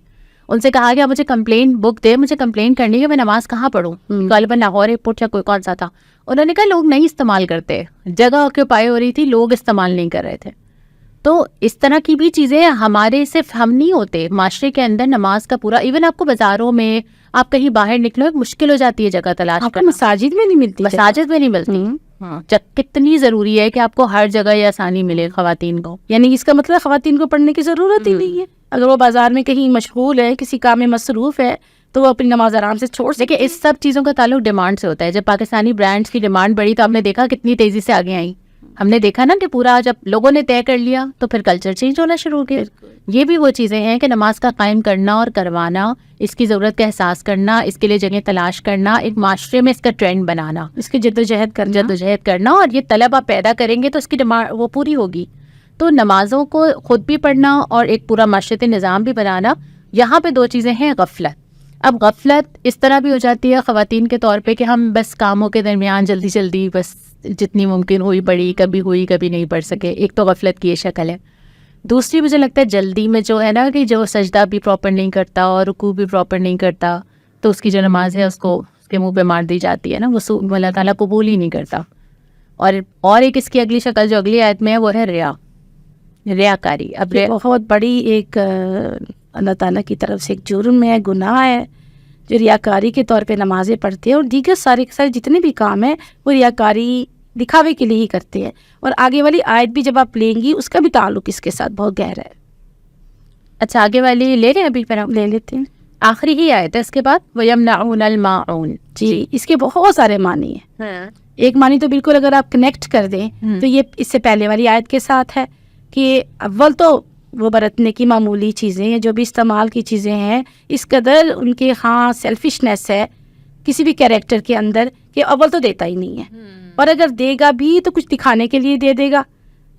ان سے کہا کہ آپ مجھے کمپلین بک دے، مجھے کمپلین کرنی ہے، میں نماز کہاں پڑھوں. غالباً لاہور ایئرپورٹ یا کوئی کون سا تھا. انہوں نے کہا لوگ نہیں استعمال کرتے، جگہ آکیوپائی ہو رہی تھی، لوگ استعمال نہیں کر رہے تھے. تو اس طرح کی بھی چیزیں ہمارے صرف ہم نہیں ہوتے، معاشرے کے اندر نماز کا پورا، ایون آپ کو بازاروں میں آپ کہیں باہر نکلو مشکل ہو جاتی ہے جگہ تلاش کرنا. مساجد میں نہیں ملتی، مساجد میں نہیں ملتی. کتنی ضروری ہے کہ آپ کو ہر جگہ یہ آسانی ملے خواتین کو. یعنی اس کا مطلب خواتین کو پڑھنے کی ضرورت ہی نہیں ہے. اگر وہ بازار میں کہیں مشغول ہے، کسی کام میں مصروف ہے، تو وہ اپنی نماز آرام سے چھوڑ سکے. دیکھیں اس سب چیزوں کا تعلق ڈیمانڈ سے ہوتا ہے. جب پاکستانی برانڈز کی ڈیمانڈ بڑھی تو آپ نے دیکھا کتنی تیزی سے آگے آئیں. ہم نے دیکھا نا کہ پورا جب لوگوں نے طے کر لیا تو پھر کلچر چینج ہونا شروع ہو گیا. یہ بھی وہ چیزیں ہیں کہ نماز کا قائم کرنا اور کروانا، اس کی ضرورت کا احساس کرنا، اس کے لیے جگہ تلاش کرنا، ایک معاشرے میں اس کا ٹرینڈ بنانا، اس کی جدوجہد کرنا اور یہ طلب آپ پیدا کریں گے تو اس کی ڈیمانڈ وہ پوری ہوگی. تو نمازوں کو خود بھی پڑھنا اور ایک پورا معاشرتی نظام بھی بنانا، یہاں پہ دو چیزیں ہیں. غفلت. اب غفلت اس طرح بھی ہو جاتی ہے خواتین کے طور پہ کہ ہم بس کاموں کے درمیان جلدی جلدی بس جتنی ممکن ہوئی پڑھی، کبھی نہیں پڑھ سکے. ایک تو غفلت کی یہ شکل ہے. دوسری مجھے لگتا ہے جلدی میں جو ہے نا کہ جو سجدہ بھی پراپر نہیں کرتا اور رکوع بھی پراپر نہیں کرتا، تو اس کی جو نماز ہے اس کے منہ پہ مار دی جاتی ہے نا، وہ اللہ تعالیٰ قبول ہی نہیں کرتا. اور ایک اس کی اگلی شکل جو اگلی آیت میں ہے وہ ہے ریاکاری. اب بہت بڑی ایک اللہ تعالیٰ کی طرف سے ایک جرم ہے، گناہ ہے، جو ریاکاری کے طور پہ نمازیں پڑھتے ہیں اور دیگر سارے کے سارے جتنے بھی کام ہیں وہ ریاکاری دکھاوے کے لیے ہی کرتے ہیں. اور آگے والی آیت بھی جب آپ لیں گی اس کا بھی تعلق اس کے ساتھ بہت گہرا ہے. اچھا آگے والی لے رہے ہیں ابھی؟ پھر ہم لے لیتے ہیں. آخری ہی آیت ہے اس کے بعد، وَيَمْنَعُونَ الْمَاعُونَ. جی اس کے بہت سارے معنی ہیں. ایک معنی تو بالکل اگر آپ کنیکٹ کر دیں تو یہ اس سے پہلے والی آیت کے ساتھ ہے کہ اول تو وہ برتنے کی معمولی چیزیں ہیں، جو بھی استعمال کی چیزیں ہیں، اس قدر ان کے ہاں سیلفشنس ہے کسی بھی کیریکٹر کے اندر کہ اول تو دیتا ہی نہیں ہے، اور اگر دے گا بھی تو کچھ دکھانے کے لیے دے دے گا،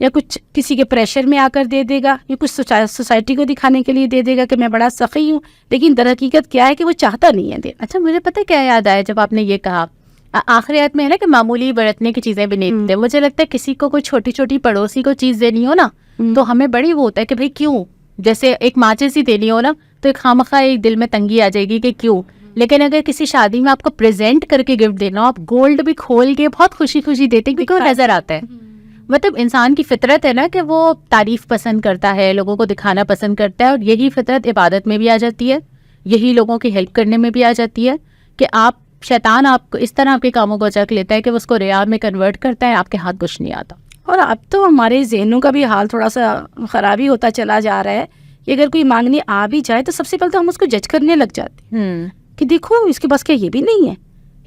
یا کچھ کسی کے پریشر میں آ کر دے دے گا، یا کچھ سوسائٹی کو دکھانے کے لیے دے دے گا کہ میں بڑا سخی ہوں، لیکن در حقیقت کیا ہے کہ وہ چاہتا نہیں ہے دینا. اچھا مجھے پتہ کیا یاد آیا جب آپ نے یہ کہا آخری آیت میں ہے نا کہ معمولی برتنے کی چیزیں بھی نہیں دیتے. مجھے لگتا ہے کسی کو کوئی چھوٹی چھوٹی پڑوسی کو چیز دینی ہو نا تو ہمیں بڑی وہ ہوتا ہے کہ بھائی کیوں، جیسے ایک ماچس ہی دینی ہو نا تو ایک خامخواہ ایک دل میں تنگی آ جائے گی کہ کیوں. لیکن اگر کسی شادی میں آپ کو پریزنٹ کر کے گفٹ دینا ہو، آپ گولڈ بھی کھول کے بہت خوشی خوشی دیتے کیونکہ وہ نظر آتا ہے. مطلب انسان کی فطرت ہے نا کہ وہ تعریف پسند کرتا ہے، لوگوں کو دکھانا پسند کرتا ہے، اور یہی فطرت عبادت میں بھی آ جاتی ہے، یہی لوگوں کی ہیلپ کرنے میں بھی آ جاتی ہے کہ شیطان آپ کو اس طرح آپ کے کاموں کو چک لیتا ہے کہ وہ اس کو ریا میں کنورٹ کرتا ہے، آپ کے ہاتھ کچھ نہیں آتا. اور اب تو ہمارے ذہنوں کا بھی حال تھوڑا سا خرابی ہوتا چلا جا رہا ہے کہ اگر کوئی مانگنے آ بھی جائے تو سب سے پہلے تو ہم اس کو جج کرنے لگ جاتے ہیں کہ دیکھو اس کے پاس کیا یہ بھی نہیں ہے،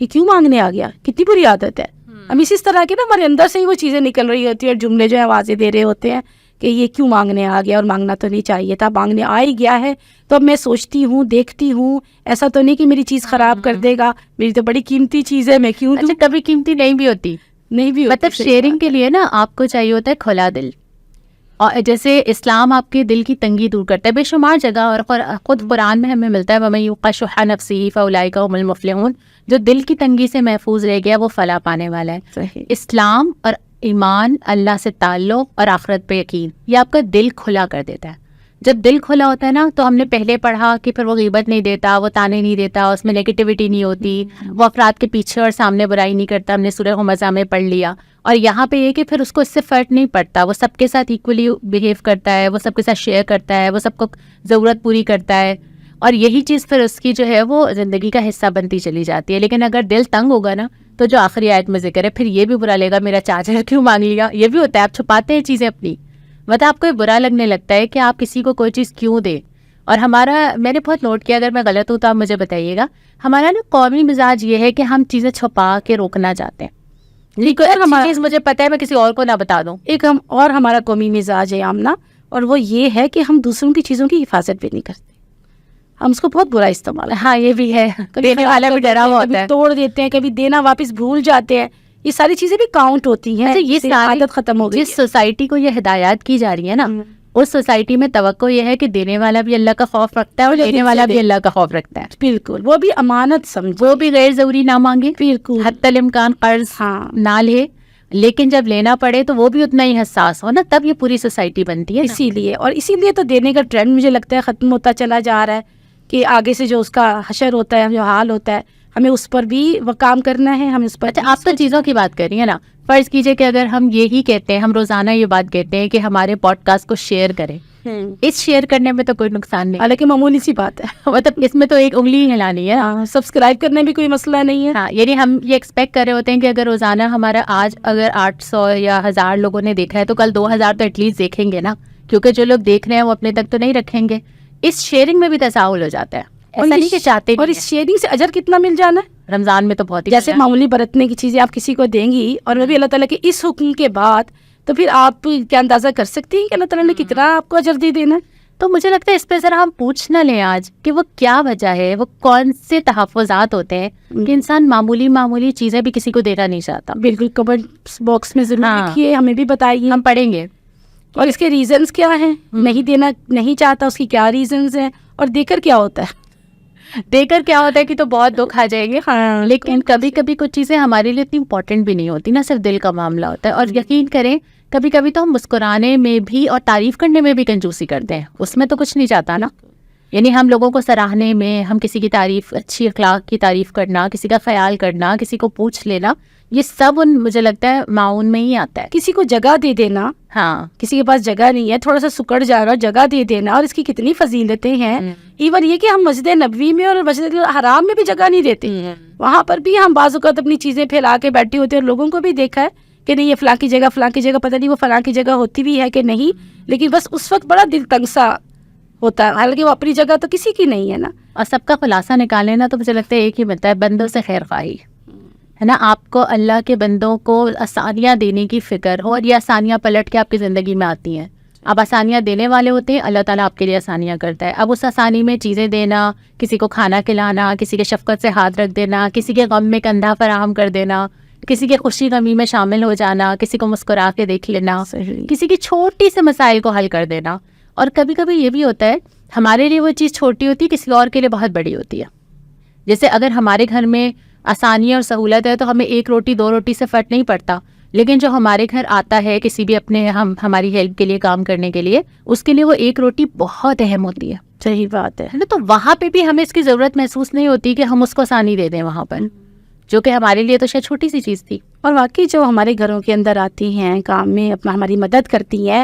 یہ کیوں مانگنے آ گیا، کتنی بری عادت ہے. ہم اسی طرح کے نا ہمارے اندر سے ہی وہ چیزیں نکل رہی ہوتی ہیں اور جملے جو ہے آوازیں دے رہے ہوتے ہیں کہ یہ کیوں مانگنے آ گیا، اور مانگنا تو نہیں چاہیے تھا، مانگنے آ ہی گیا ہے. تو اب میں سوچتی ہوں، دیکھتی ہوں، ایسا تو نہیں کہ میری چیز خراب کر دے گا، میری تو بڑی قیمتی چیز ہے، میں کیوں دوں. اچھا کبھی قیمتی نہیں بھی ہوتی مطلب شیئرنگ کے لیے نا آپ کو چاہیے ہوتا ہے کھلا دل. اور جیسے اسلام آپ کے دل کی تنگی دور کرتا ہے بے شمار جگہ، اور خود قرآن میں ہمیں ملتا ہے وَمَن يُوقَ شُحَّ نَفْسِهِ فَأُولَٰئِكَ هُمُ الْمُفْلِحُونَ. جو دل کی تنگی سے محفوظ رہ گیا وہ فلاح پانے والا ہے. اسلام اور ایمان، اللہ سے تعلق اور آخرت پہ یقین، یہ آپ کا دل کھلا کر دیتا ہے. جب دل کھلا ہوتا ہے نا تو ہم نے پہلے پڑھا کہ پھر وہ غیبت نہیں دیتا، وہ تانے نہیں دیتا، اس میں نیگیٹیوٹی نہیں ہوتی، وہ افراد کے پیچھے اور سامنے برائی نہیں کرتا. ہم نے سورہ ہمزہ میں پڑھ لیا. اور یہاں پہ یہ کہ پھر اس کو اس سے فرق نہیں پڑتا، وہ سب کے ساتھ ایکولی بیہیو کرتا ہے، وہ سب کے ساتھ شیئر کرتا ہے، وہ سب کو ضرورت پوری کرتا ہے، اور یہی چیز پھر اس کی جو ہے وہ زندگی کا حصہ بنتی چلی جاتی ہے. لیکن اگر دل تنگ ہوگا نا تو جو آخری آیت میں ذکر ہے، پھر یہ بھی برا لے گا میرا چاچا کیوں مانگ لیا. یہ بھی ہوتا ہے، آپ چھپاتے ہیں چیزیں اپنی، مطلب آپ کو یہ برا لگنے لگتا ہے کہ آپ کسی کو کوئی چیز کیوں دیں. اور میں نے بہت نوٹ کیا، اگر میں غلط ہوں تو آپ مجھے بتائیے گا، ہمارا نا قومی مزاج یہ ہے کہ ہم چیزیں چھپا کے روکنا چاہتے ہیں. چیز مجھے پتا ہے میں کسی اور کو نہ بتا دوں. ایک ہمارا قومی مزاج ہے آمنہ، اور وہ یہ ہے کہ ہم دوسروں کی چیزوں کی حفاظت بھی نہیں کرتے، ہم اس کو بہت برا استعمال. ہاں یہ بھی ہے، دینے والا بھی ڈرا ہوا ہوتا ہے، توڑ دیتے ہیں، کبھی دینا واپس بھول جاتے ہیں. یہ ساری چیزیں بھی کاؤنٹ ہوتی ہیں. یہ عادت ختم ہو گئی. جس سوسائٹی کو یہ ہدایات کی جا رہی ہے نا، اس سوسائٹی میں توقع یہ ہے کہ دینے والا بھی اللہ کا خوف رکھتا ہے اور لینے والا بھی اللہ کا خوف رکھتا ہے. بالکل، وہ بھی امانت سمجھے، وہ بھی غیر ضروری نہ مانگے، بالکل حتی الامکان قرض نہ لے، لیکن جب لینا پڑے تو وہ بھی اتنا ہی حساس ہو نا، تب یہ پوری سوسائٹی بنتی ہے. اسی لیے تو دینے کا ٹرینڈ مجھے لگتا ہے ختم ہوتا چلا جا رہا ہے کہ آگے سے جو اس کا حشر ہوتا ہے، جو حال ہوتا ہے، ہمیں اس پر بھی وہ کام کرنا ہے. ہم اس پر آپ تو چیزوں کی بات کر رہی ہیں نا، فرض کیجئے کہ اگر ہم یہی کہتے ہیں، ہم روزانہ یہ بات کہتے ہیں کہ ہمارے پوڈ کاسٹ کو شیئر کریں، اس شیئر کرنے میں تو کوئی نقصان نہیں، حالانکہ معمولی سی بات ہے، مطلب اس میں تو ایک انگلی ہی ہلانی ہے. سبسکرائب کرنے بھی کوئی مسئلہ نہیں ہے. ہاں، یعنی ہم یہ ایکسپیکٹ کر رہے ہوتے ہیں کہ اگر روزانہ ہمارا آج اگر 800 یا 1000 لوگوں نے دیکھا ہے تو کل 2000 تو ایٹ لیسٹ دیکھیں گے نا، کیونکہ جو لوگ دیکھ رہے ہیں وہ اپنے تک تو نہیں رکھیں گے. اس شیئرنگ میں بھی تساہل ہو جاتا ہے، ایسا نہیں کہ چاہتے. اور اس شیئرنگ سے اجر کتنا مل جانا ہے رمضان میں تو بہت ہی، جیسے معمولی برتنے کی چیزیں آپ کسی کو دیں گی، اور وہ بھی اللہ تعالیٰ کے اس حکم کے بعد، تو پھر آپ کیا اندازہ کر سکتی ہیں کہ اللہ تعالیٰ نے کتنا آپ کو اجر دے دینا. تو مجھے لگتا ہے اس پہ ذرا ہم پوچھ نہ لیں آج کہ وہ کیا وجہ ہے، وہ کون سے تحفظات ہوتے ہیں کہ انسان معمولی چیزیں بھی کسی کو دینا نہیں چاہتا. بالکل، کمنٹ باکس میں ضرور لکھیے، ہمیں بھی بتائیے، ہم پڑھیں گے. اور اس کے ریزنز کیا ہیں, نہیں دینا نہیں چاہتا, اس کی کیا ریزنز ہیں, اور دے کر کیا ہوتا ہے, دے کر کیا ہوتا ہے کہ تو بہت دکھ آ جائیں گے. ہاں, لیکن کبھی کبھی کچھ چیزیں ہمارے لیے اتنی امپورٹنٹ بھی نہیں ہوتی نا, صرف دل کا معاملہ ہوتا ہے. اور یقین کریں کبھی کبھی تو ہم مسکرانے میں بھی اور تعریف کرنے میں بھی کنجوسی کرتے ہیں, اس میں تو کچھ نہیں جاتا نا. یعنی ہم لوگوں کو سراہنے میں, ہم کسی کی تعریف, اچھی اخلاق کی تعریف کرنا, کسی کا خیال کرنا, کسی کو پوچھ لینا, یہ سب مجھے لگتا ہے معاون میں ہی آتا ہے. کسی کو جگہ دے دینا, ہاں, کسی کے پاس جگہ نہیں ہے, تھوڑا سا سکڑ جا رہا, جگہ دے دینا, اور اس کی کتنی فضیلتیں ہیں. ایون یہ کہ ہم مسجد نبوی میں اور مسجد الحرام میں بھی جگہ نہیں دیتے, وہاں پر بھی ہم بعض اوقات اپنی چیزیں پھیلا کے بیٹھے ہوتے ہیں, اور لوگوں کو بھی دیکھا ہے کہ نہیں یہ فلاں کی جگہ, فلاں کی جگہ, پتہ نہیں وہ فلاں کی جگہ ہوتی بھی ہے کہ نہیں, لیکن بس اس وقت بڑا دل تنگ سا ہوتا ہے, حالانکہ وہ اپنی جگہ تو کسی کی نہیں ہے نا. اور سب کا خلاصہ نکالے نا تو مجھے لگتا ہے ایک ہی ملتا ہے, بندوں سے خیر خواہی, ہے نا. آپ کو اللہ کے بندوں کو آسانیاں دینے کی فکر ہو, اور یہ آسانیاں پلٹ کے آپ کی زندگی میں آتی ہیں. آپ آسانیاں دینے والے ہوتے ہیں, اللہ تعالیٰ آپ کے لیے آسانیاں کرتا ہے. اب اس آسانی میں چیزیں دینا, کسی کو کھانا کھلانا, کسی کے شفقت سے ہاتھ رکھ دینا, کسی کے غم میں کندھا فراہم کر دینا, کسی کے خوشی غمی میں شامل ہو جانا, کسی کو مسکرا کے دیکھ لینا, کسی کی چھوٹی سے مسائل کو حل کر دینا. اور کبھی کبھی یہ بھی ہوتا ہے ہمارے لیے وہ چیز چھوٹی ہوتی ہے, کسی اور کے لیے بہت بڑی ہوتی ہے. جیسے اگر ہمارے گھر میں آسانی اور سہولت ہے تو ہمیں 1 روٹی 2 روٹی سے فرق نہیں پڑتا, لیکن جو ہمارے گھر آتا ہے کسی بھی اپنے ہماری ہیلپ کے لیے کام کرنے کے لیے, اس کے لیے وہ 1 روٹی بہت اہم ہوتی ہے. صحیح بات ہے نا. تو وہاں پہ بھی ہمیں اس کی ضرورت محسوس نہیں ہوتی کہ ہم اس کو آسانی دے دیں وہاں پر, جو کہ ہمارے لیے تو شاید چھوٹی سی چیز تھی. اور واقعی جو ہمارے گھروں کے اندر آتی ہیں, کام میں اپنا ہماری مدد کرتی ہیں,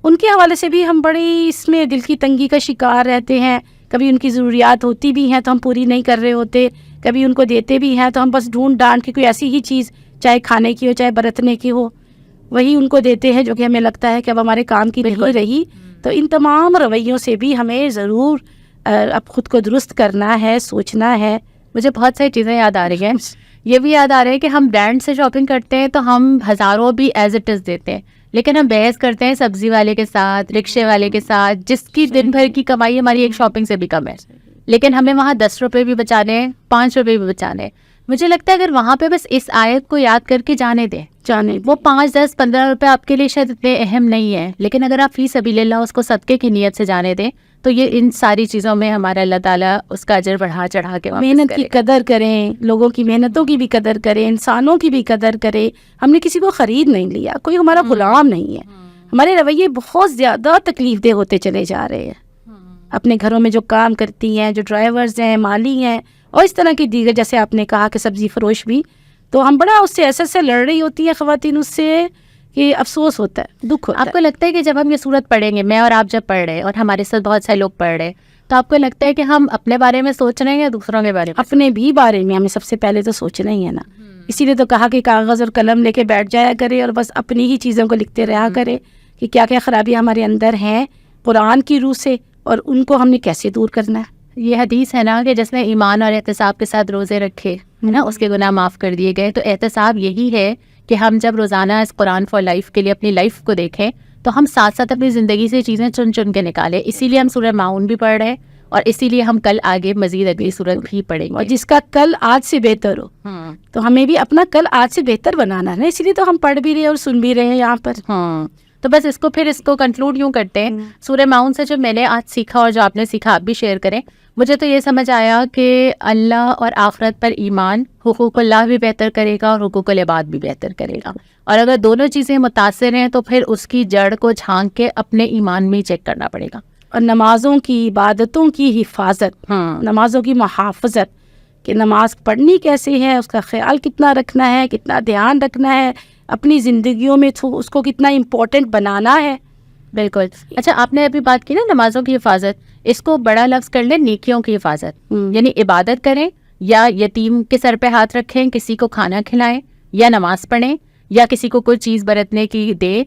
ان کے حوالے سے بھی ہم بڑی اس میں دل کی تنگی کا شکار رہتے ہیں. کبھی ان کی ضروریات ہوتی بھی ہیں تو ہم پوری نہیں کر رہے ہوتے, کبھی ان کو دیتے بھی ہیں تو ہم بس ڈھونڈ ڈانٹ کے کوئی ایسی ہی چیز, چاہے کھانے کی ہو چاہے برتنے کی ہو, وہی ان کو دیتے ہیں جو کہ ہمیں لگتا ہے کہ اب ہمارے کام کی نہیں رہی. تو ان تمام رویوں سے بھی ہمیں ضرور اب خود کو درست کرنا ہے, سوچنا ہے. مجھے بہت ساری چیزیں یاد آ رہی ہیں. یہ بھی یاد آ رہا ہے کہ ہم برانڈ سے شاپنگ کرتے ہیں تو ہم ہزاروں بھی ایز اٹ از دیتے ہیں, لیکن ہم بحث کرتے ہیں سبزی والے کے ساتھ, رکشے والے کے ساتھ, جس کی دن بھر کی کمائی ہماری ایک شاپنگ سے بھی کم ہے, لیکن ہمیں وہاں 10 روپے بھی بچانے ہیں, 5 روپے بھی بچانے ہیں. مجھے لگتا ہے اگر وہاں پہ بس اس آیت کو یاد کر کے جانے دیں, وہ 5 10 15 روپے آپ کے لیے شاید اتنے اہم نہیں ہے, لیکن اگر آپ فی سبیل اللہ اس کو صدقے کی نیت سے جانے دیں تو یہ ان ساری چیزوں میں ہمارا اللہ تعالیٰ اس کا اجر بڑھا چڑھا کے محنت کی قدر کریں, لوگوں کی محنتوں کی بھی قدر کریں, انسانوں کی بھی قدر کریں. ہم نے کسی کو خرید نہیں لیا, کوئی ہمارا غلام نہیں ہے. ہمارے رویے بہت زیادہ تکلیف دہ ہوتے چلے جا رہے ہیں. اپنے گھروں میں جو کام کرتی ہیں, جو ڈرائیورز ہیں, مالی ہیں, اور اس طرح کی دیگر, جیسے آپ نے کہا کہ سبزی فروش بھی, تو ہم بڑا اس سے ایسے لڑ رہی ہوتی ہیں خواتین, اس سے کہ افسوس ہوتا ہے, دکھ ہوتا ہے. آپ کو لگتا ہے کہ جب ہم یہ صورت پڑھیں گے, میں اور آپ جب پڑھ رہے ہیں اور ہمارے ساتھ بہت سارے لوگ پڑھ رہے ہیں, تو آپ کو لگتا ہے کہ ہم اپنے بارے میں سوچ رہے ہیں یا دوسروں کے بارے میں؟ اپنے بھی بارے میں ہمیں سب سے پہلے تو سوچنا ہی ہے نا. اسی لیے تو کہا کہ کاغذ اور قلم لے کے بیٹھ جایا کرے اور بس اپنی ہی چیزوں کو لکھتے رہا کرے کہ کیا کیا خرابیاں ہمارے اندر ہیں قرآن کی روح سے, اور ان کو ہم نے کیسے دور کرنا ہے. یہ حدیث ہے نا کہ جس نے ایمان اور احتساب کے ساتھ روزے رکھے ہے نا, اس کے گناہ معاف کر دیے گئے. تو احتساب یہی ہے کہ ہم جب روزانہ اس قرآن فار لائف کے لیے اپنی لائف کو دیکھیں تو ہم ساتھ ساتھ اپنی زندگی سے چیزیں چن چن کے نکالیں. اسی لیے ہم سورہ معاون بھی پڑھ رہے ہیں, اور اسی لیے ہم کل آگے مزید اگلی سورت بھی پڑھیں گے. اور جس کا کل آج سے بہتر ہو, تو ہمیں بھی اپنا کل آج سے بہتر بنانا ہے. اسی لیے تو ہم پڑھ بھی رہے ہیں اور سن بھی رہے ہیں یہاں پر. تو بس اس کو کنکلوڈ یوں کرتے ہیں. سورہ معاون سے جو میں نے آج سیکھا اور جو آپ نے سیکھا آپ بھی شیئر کریں. مجھے تو یہ سمجھ آیا کہ اللہ اور آخرت پر ایمان حقوق اللہ بھی بہتر کرے گا اور حقوق العباد بھی بہتر کرے گا, اور اگر دونوں چیزیں متاثر ہیں تو پھر اس کی جڑ کو جھانک کے اپنے ایمان میں چیک کرنا پڑے گا. اور نمازوں کی, عبادتوں کی حفاظت, نمازوں کی محافظت, کہ نماز پڑھنی کیسے ہے, اس کا خیال کتنا رکھنا ہے, کتنا دھیان رکھنا ہے, اپنی زندگیوں میں اس کو کتنا امپورٹنٹ بنانا ہے. بالکل. اچھا, آپ نے ابھی بات کی نا نمازوں کی حفاظت, اس کو بڑا لفظ کر لیں نیکیوں کی حفاظت. یعنی عبادت کریں, یا یتیم کے سر پہ ہاتھ رکھیں, کسی کو کھانا کھلائیں, یا نماز پڑھیں, یا کسی کو کوئی چیز برتنے کی دے,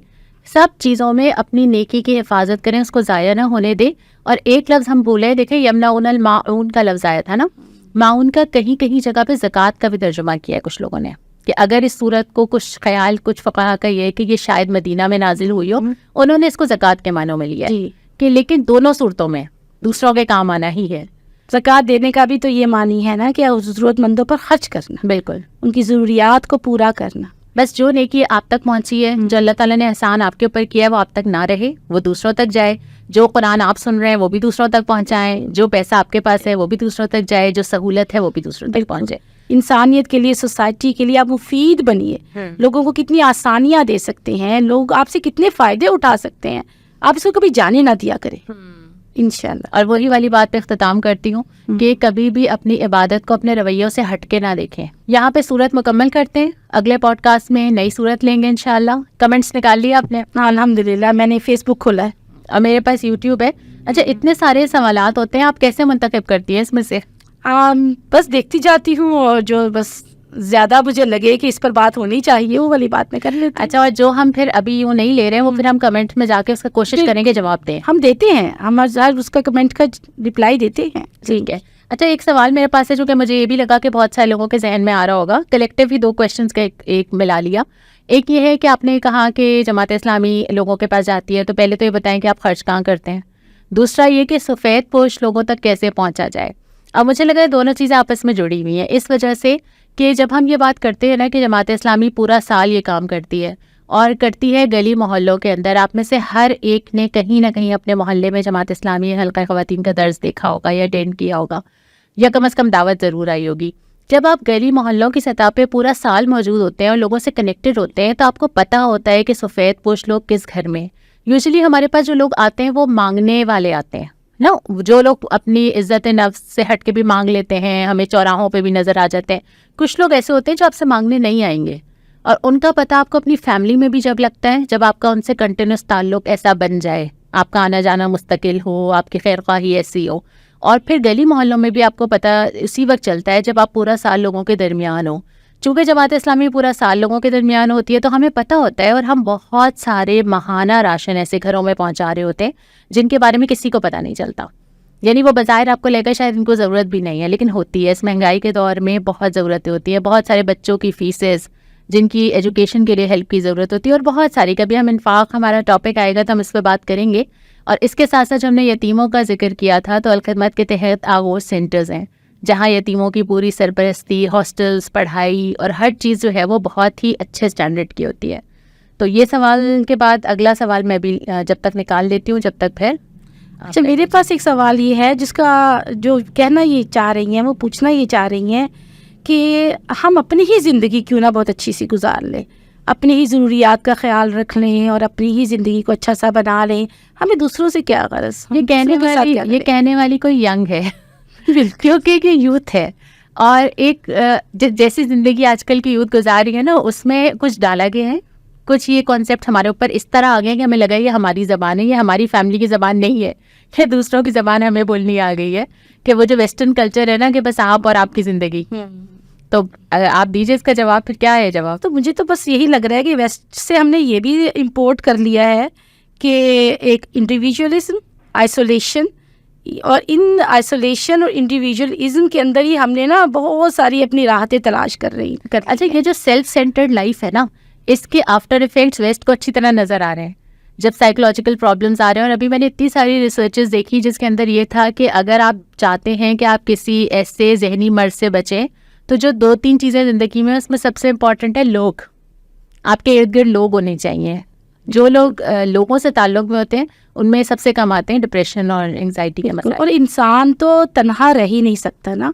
سب چیزوں میں اپنی نیکی کی حفاظت کریں, اس کو ضائع نہ ہونے دیں. اور ایک لفظ ہم بھولے, دیکھیں یمنعون الماعون کا لفظ آیا تھا نا, معاون کا کہیں کہیں جگہ پہ زکوٰۃ کا بھی ترجمہ کیا ہے کچھ لوگوں نے, کہ اگر اس صورت کو کچھ خیال کچھ فقہا کا یہ ہے کہ یہ شاید مدینہ میں نازل ہوئی ہو, انہوں نے اس کو زکوٰۃ کے معنوں میں لیا ہے کہ لیکن دونوں صورتوں میں دوسروں کے کام آنا ہی ہے. زکوٰۃ دینے کا بھی تو یہ معنی ہے نا کہ ضرورت مندوں پر خرچ کرنا, بالکل, ان کی ضروریات کو پورا کرنا. بس جو نیکی آپ تک پہنچی ہے, جو اللہ تعالیٰ نے احسان آپ کے اوپر کیا ہے, وہ آپ تک نہ رہے, وہ دوسروں تک جائے. جو قرآن آپ سن رہے ہیں وہ بھی دوسروں تک پہنچائیں, جو پیسہ آپ کے پاس ہے وہ بھی دوسروں تک جائے, جو سہولت ہے وہ بھی دوسروں تک پہنچے. انسانیت کے لیے, سوسائٹی کے لیے آپ مفید بنیے. لوگوں کو کتنی آسانیاں دے سکتے ہیں, لوگ آپ سے کتنے فائدے اٹھا سکتے ہیں, آپ اس کو کبھی جانے نہ دیا کریں انشاءاللہ. اور وہی والی بات پہ اختتام کرتی ہوں کہ کبھی بھی اپنی عبادت کو اپنے رویوں سے ہٹ کے نہ دیکھیں. یہاں پہ صورت مکمل کرتے ہیں, اگلے پوڈ کاسٹ میں نئی صورت لیں گے انشاءاللہ. کمنٹس نکال لیا آپ نے؟ الحمدللہ میں نے فیس بک کھولا ہے اور میرے پاس یوٹیوب ہے. اچھا, اتنے سارے سوالات ہوتے ہیں, آپ کیسے منتخب کرتی ہیں اس میں سے؟ بس دیکھتی جاتی ہوں, اور جو بس زیادہ مجھے لگے کہ اس پر بات ہونی چاہیے وہ والی بات میں کر لیتی ہوں. اچھا, اور جو ہم پھر ابھی یوں نہیں لے رہے ہیں وہ پھر ہم کمنٹ میں جا کے اس کا کوشش کریں گے جواب دیں. ہم دیتے ہیں, ہم ہر اس کا کمنٹ کا رپلائی دیتے ہیں. ٹھیک ہے. اچھا, ایک سوال میرے پاس ہے جو کہ مجھے یہ بھی لگا کہ بہت سارے لوگوں کے ذہن میں آ رہا ہوگا, کلیکٹیو ہی 2 کویشچنس کا ایک ملا لیا. ایک یہ ہے کہ آپ نے کہا کہ جماعت اسلامی لوگوں کے پاس جاتی ہے, تو پہلے تو یہ بتائیں کہ آپ خرچ کہاں کرتے ہیں. دوسرا یہ کہ سفید پوش لوگوں تک کیسے پہنچا جائے. اب مجھے لگا ہے دونوں چیزیں آپس میں جڑی ہوئی ہیں, اس وجہ سے کہ جب ہم یہ بات کرتے ہیں نا کہ جماعت اسلامی پورا سال یہ کام کرتی ہے اور کرتی ہے گلی محلوں کے اندر, آپ میں سے ہر ایک نے کہیں نہ کہیں اپنے محلے میں جماعت اسلامی حلقہ خواتین کا درس دیکھا ہوگا یا اٹینڈ کیا ہوگا, یا کم از کم دعوت ضرور آئی ہوگی. جب آپ گلی محلوں کی سطح پہ پورا سال موجود ہوتے ہیں اور لوگوں سے کنیکٹڈ ہوتے ہیں, تو آپ کو پتہ ہوتا ہے کہ سفید پوش لوگ کس گھر میں. یوزلی ہمارے پاس جو لوگ آتے ہیں وہ مانگنے والے آتے ہیں نا, جو لوگ اپنی عزت نفس سے ہٹ کے بھی مانگ لیتے ہیں, ہمیں چوراہوں پہ بھی نظر آ جاتے ہیں. کچھ لوگ ایسے ہوتے ہیں جو آپ سے مانگنے نہیں آئیں گے, اور ان کا پتہ آپ کو اپنی فیملی میں بھی جب لگتا ہے, جب آپ کا ان سے کنٹینیوس تعلق ایسا بن جائے, آپ کا آنا جانا مستقل ہو, آپ کی خیر خواہی ایسی ہو, اور پھر گلی محلوں میں بھی آپ کو پتہ اسی وقت چلتا ہے جب آپ پورا سال لوگوں کے درمیان ہو. چونکہ جماعت اسلامی پورا سال لوگوں کے درمیان ہوتی ہے تو ہمیں پتہ ہوتا ہے, اور ہم بہت سارے ماہانہ راشن ایسے گھروں میں پہنچا رہے ہوتے ہیں جن کے بارے میں کسی کو پتہ نہیں چلتا. یعنی وہ بظاہر آپ کو لے کر شاید ان کو ضرورت بھی نہیں ہے, لیکن ہوتی ہے. اس مہنگائی کے دور میں بہت ضرورتیں ہوتی ہیں, بہت سارے بچوں کی فیسز جن کی ایجوکیشن کے لیے ہیلپ کی ضرورت ہوتی ہے, اور بہت ساری. کبھی ہم انفاق, ہمارا ٹاپک آئے گا تو ہم اس پہ بات کریں گے. اور اس کے ساتھ ساتھ ہم نے یتیموں کا ذکر کیا تھا, تو الخدمت کے تحت آغوش سینٹرز ہیں جہاں یتیموں کی پوری سرپرستی, ہاسٹلز, پڑھائی اور ہر چیز جو ہے وہ بہت ہی اچھے اسٹینڈرڈ کی ہوتی ہے. تو یہ سوال کے بعد اگلا سوال میں بھی جب تک نکال دیتی ہوں, جب تک پھر. اچھا, میرے پاس ایک سوال یہ ہے جس کا جو کہنا یہ چاہ رہی ہیں, وہ پوچھنا یہ چاہ رہی ہیں کہ ہم اپنی ہی زندگی کیوں نہ بہت اچھی سی گزار لیں, اپنی ہی ضروریات کا خیال رکھ لیں اور اپنی ہی زندگی کو اچھا سا بنا لیں, ہمیں دوسروں سے کیا غرض. یہ کہنے والی کوئی ینگ ہے کیونکہ یہ یوتھ ہے, اور ایک جیسی زندگی آج کل کی یوتھ گزار رہی ہے نا, اس میں کچھ ڈالا گیا ہے, کچھ یہ کانسیپٹ ہمارے اوپر اس طرح آ گئے کہ ہمیں لگا یہ ہماری زبان ہے, یہ ہماری فیملی کی زبان نہیں ہے, یہ دوسروں کی زبان ہمیں بولنی آ گئی ہے, کہ وہ جو ویسٹرن کلچر ہے نا کہ بس آپ اور آپ کی زندگی. تو آپ دیجیے اس کا جواب, پھر کیا ہے جواب؟ تو مجھے تو بس یہی لگ رہا ہے کہ ویسٹ سے ہم نے یہ بھی امپورٹ کر لیا ہے کہ ایک انڈیویجولزم, آئسولیشن, اور ان آئسولیشن اور انڈیویجولزم کے اندر ہی ہم نے نا بہت ساری اپنی راحتیں تلاش کر رہی ہیں. اچھا, یہ جو سیلف سینٹرڈ لائف ہے نا, اس کے آفٹر ایفیکٹس ویسٹ کو اچھی طرح نظر آ رہے ہیں جب سائیکولوجیکل پرابلمس آ رہے ہیں. اور ابھی میں نے اتنی ساری ریسرچز دیکھی جس کے اندر یہ تھا کہ اگر آپ چاہتے ہیں کہ آپ کسی ایسے ذہنی مرض سے بچیں, تو جو 2-3 چیزیں زندگی میں, اس میں سب سے امپورٹنٹ ہے لوگ. آپ کے ارد گرد لوگ ہونے چاہیے. جو لوگ لوگوں سے تعلق میں ہوتے ہیں ان میں سب سے کم آتے ہیں ڈپریشن اور انگزائٹی کے مسائل. اور انسان تو تنہا رہ ہی نہیں سکتا نا,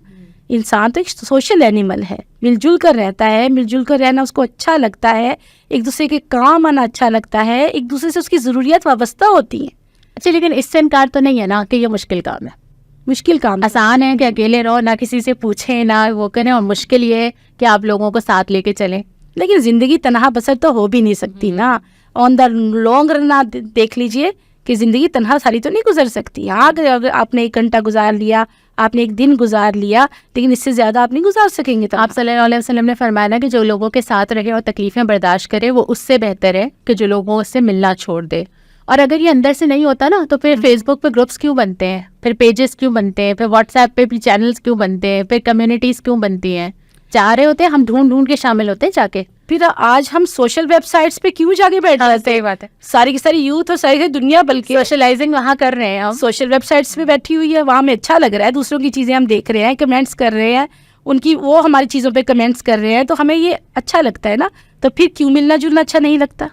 انسان تو ایک سوشل اینیمل ہے, مل جل کر رہتا ہے, مل جل کر رہنا اس کو اچھا لگتا ہے, ایک دوسرے کے کام آنا اچھا لگتا ہے, ایک دوسرے سے اس کی ضروریات وابستہ ہوتی ہیں. اچھا, لیکن اس سے انکار تو نہیں ہے نا کہ یہ مشکل کام ہے. مشکل کام آسان ہے کہ اکیلے رہو, نہ کسی سے پوچھیں, نہ وہ کریں, اور مشکل یہ ہے کہ آپ لوگوں کو ساتھ لے کے چلیں. لیکن زندگی تنہا بسر تو ہو بھی نہیں سکتی نا. آن دا لانگ رن آپ دیکھ لیجئے کہ زندگی تنہا ساری تو نہیں گزر سکتی. ہاں, اگر آپ نے 1 گھنٹہ گزار لیا, آپ نے 1 دن گزار لیا, لیکن اس سے زیادہ آپ نہیں گزار سکیں گے. آپ صلی اللہ علیہ وسلم نے فرمایا کہ جو لوگوں کے ساتھ رہے اور تکلیفیں برداشت کرے, وہ اس سے بہتر ہے کہ جو لوگوں سے ملنا چھوڑ دے. اور اگر یہ اندر سے نہیں ہوتا نا, تو پھر فیس بک پہ گروپس کیوں بنتے ہیں, پھر پیجز کیوں بنتے ہیں, پھر واٹس ایپ پہ بھی چینلز کیوں بنتے ہیں, پھر کمیونٹیز کیوں بنتی ہیں. چاہ رہے ہوتے ہیں ہم ڈھونڈ کے شامل ہوتے ہیں جا کے. پھر آج ہم سوشل ویب سائٹس پہ کیوں جا کے بیٹھ جاتے ہیں؟ صحیح بات ہے. ساری کی ساری یوتھ اور ساری دنیا بلکہ سوشلائزنگ وہاں کر رہے ہیں, ہم سوشل ویب سائٹس پہ بیٹھی ہوئی ہے, وہاں ہمیں اچھا لگ رہا ہے, دوسروں کی چیزیں ہم دیکھ رہے ہیں, کمنٹس کر رہے ہیں, ان کی وہ ہماری چیزوں پہ کمنٹس کر رہے ہیں تو ہمیں یہ اچھا لگتا ہے نا, تو پھر کیوں ملنا جلنا اچھا نہیں لگتا.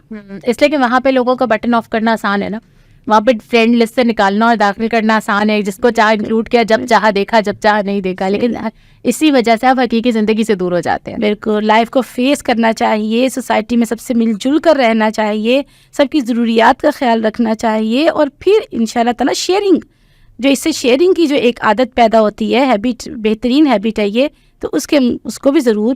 اس لیے کہ وہاں پہ لوگوں کا بٹن آف کرنا آسان ہے نا, وہاں پہ فرینڈ لسٹ سے نکالنا اور داخل کرنا آسان ہے, جس کو چاہے انکلوڈ کیا, جب چاہا دیکھا, جب چاہا نہیں دیکھا. لیکن اسی وجہ سے آپ حقیقی زندگی سے دور ہو جاتے ہیں. بالکل, لائف کو فیس کرنا چاہیے, سوسائٹی میں سب سے مل جل کر رہنا چاہیے, سب کی ضروریات کا خیال رکھنا چاہیے, اور پھر انشاءاللہ تعالیٰ شیئرنگ, جو اس سے شیئرنگ کی جو ایک عادت پیدا ہوتی ہے, ہیبٹ, بہترین ہیبٹ ہے یہ, تو اس کو بھی ضرور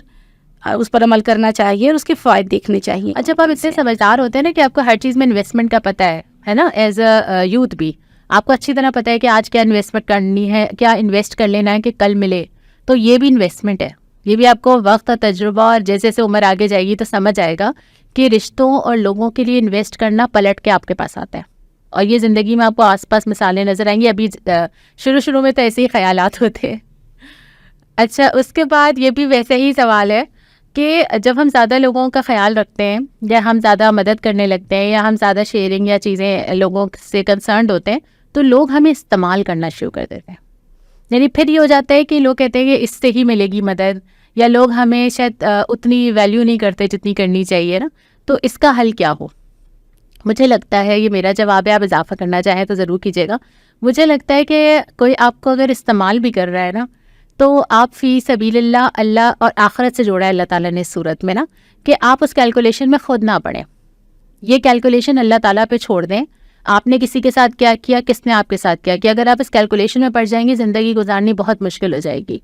اس پر عمل کرنا چاہیے اور اس کے فوائد دیکھنے چاہیے. اور جب آپ اتنے سمجھدار ہوتے ہیں نا کہ آپ کو ہر چیز میں انویسٹمنٹ کا پتہ ہے نا, ایز اے یوتھ بھی آپ کو اچھی طرح پتہ ہے کہ آج کیا انویسٹمنٹ کرنی ہے, کیا انویسٹ کر لینا ہے کہ کل ملے, تو یہ بھی انویسٹمنٹ ہے. یہ بھی آپ کو وقت اور تجربہ, اور جیسے جیسے عمر آگے جائے گی تو سمجھ آئے گا کہ رشتوں اور لوگوں کے لیے انویسٹ کرنا پلٹ کے آپ کے پاس آتا ہے. اور یہ زندگی میں آپ کو آس پاس مثالیں نظر آئیں گی. ابھی شروع میں تو ایسے ہی خیالات ہوتے ہیں. اچھا, اس کے بعد یہ بھی ویسے ہی سوال ہے کہ جب ہم زیادہ لوگوں کا خیال رکھتے ہیں, یا ہم زیادہ مدد کرنے لگتے ہیں, یا ہم زیادہ شیئرنگ یا چیزیں لوگوں سے کنسرنڈ ہوتے ہیں, تو لوگ ہمیں استعمال کرنا شروع کر دیتے ہیں. یعنی پھر یہ ہو جاتا ہے کہ لوگ کہتے ہیں کہ اس سے ہی ملے گی مدد, یا لوگ ہمیں شاید اتنی ویلیو نہیں کرتے جتنی کرنی چاہیے نا. تو اس کا حل کیا ہو؟ مجھے لگتا ہے, یہ میرا جواب ہے, آپ اضافہ کرنا چاہیں تو ضرور کیجیے گا. مجھے لگتا ہے کہ کوئی آپ کو اگر استعمال بھی کر رہا ہے نا, تو آپ فی سبیل اللہ اور آخرت سے جوڑا ہے اللہ تعالیٰ نے اس صورت میں نا, کہ آپ اس کیلکولیشن میں خود نہ پڑیں. یہ کیلکولیشن اللہ تعالیٰ پہ چھوڑ دیں. آپ نے کسی کے ساتھ کیا کیا, کس نے آپ کے ساتھ کیا کیا, اگر آپ اس کیلکولیشن میں پڑ جائیں گے, زندگی گزارنی بہت مشکل ہو جائے گی.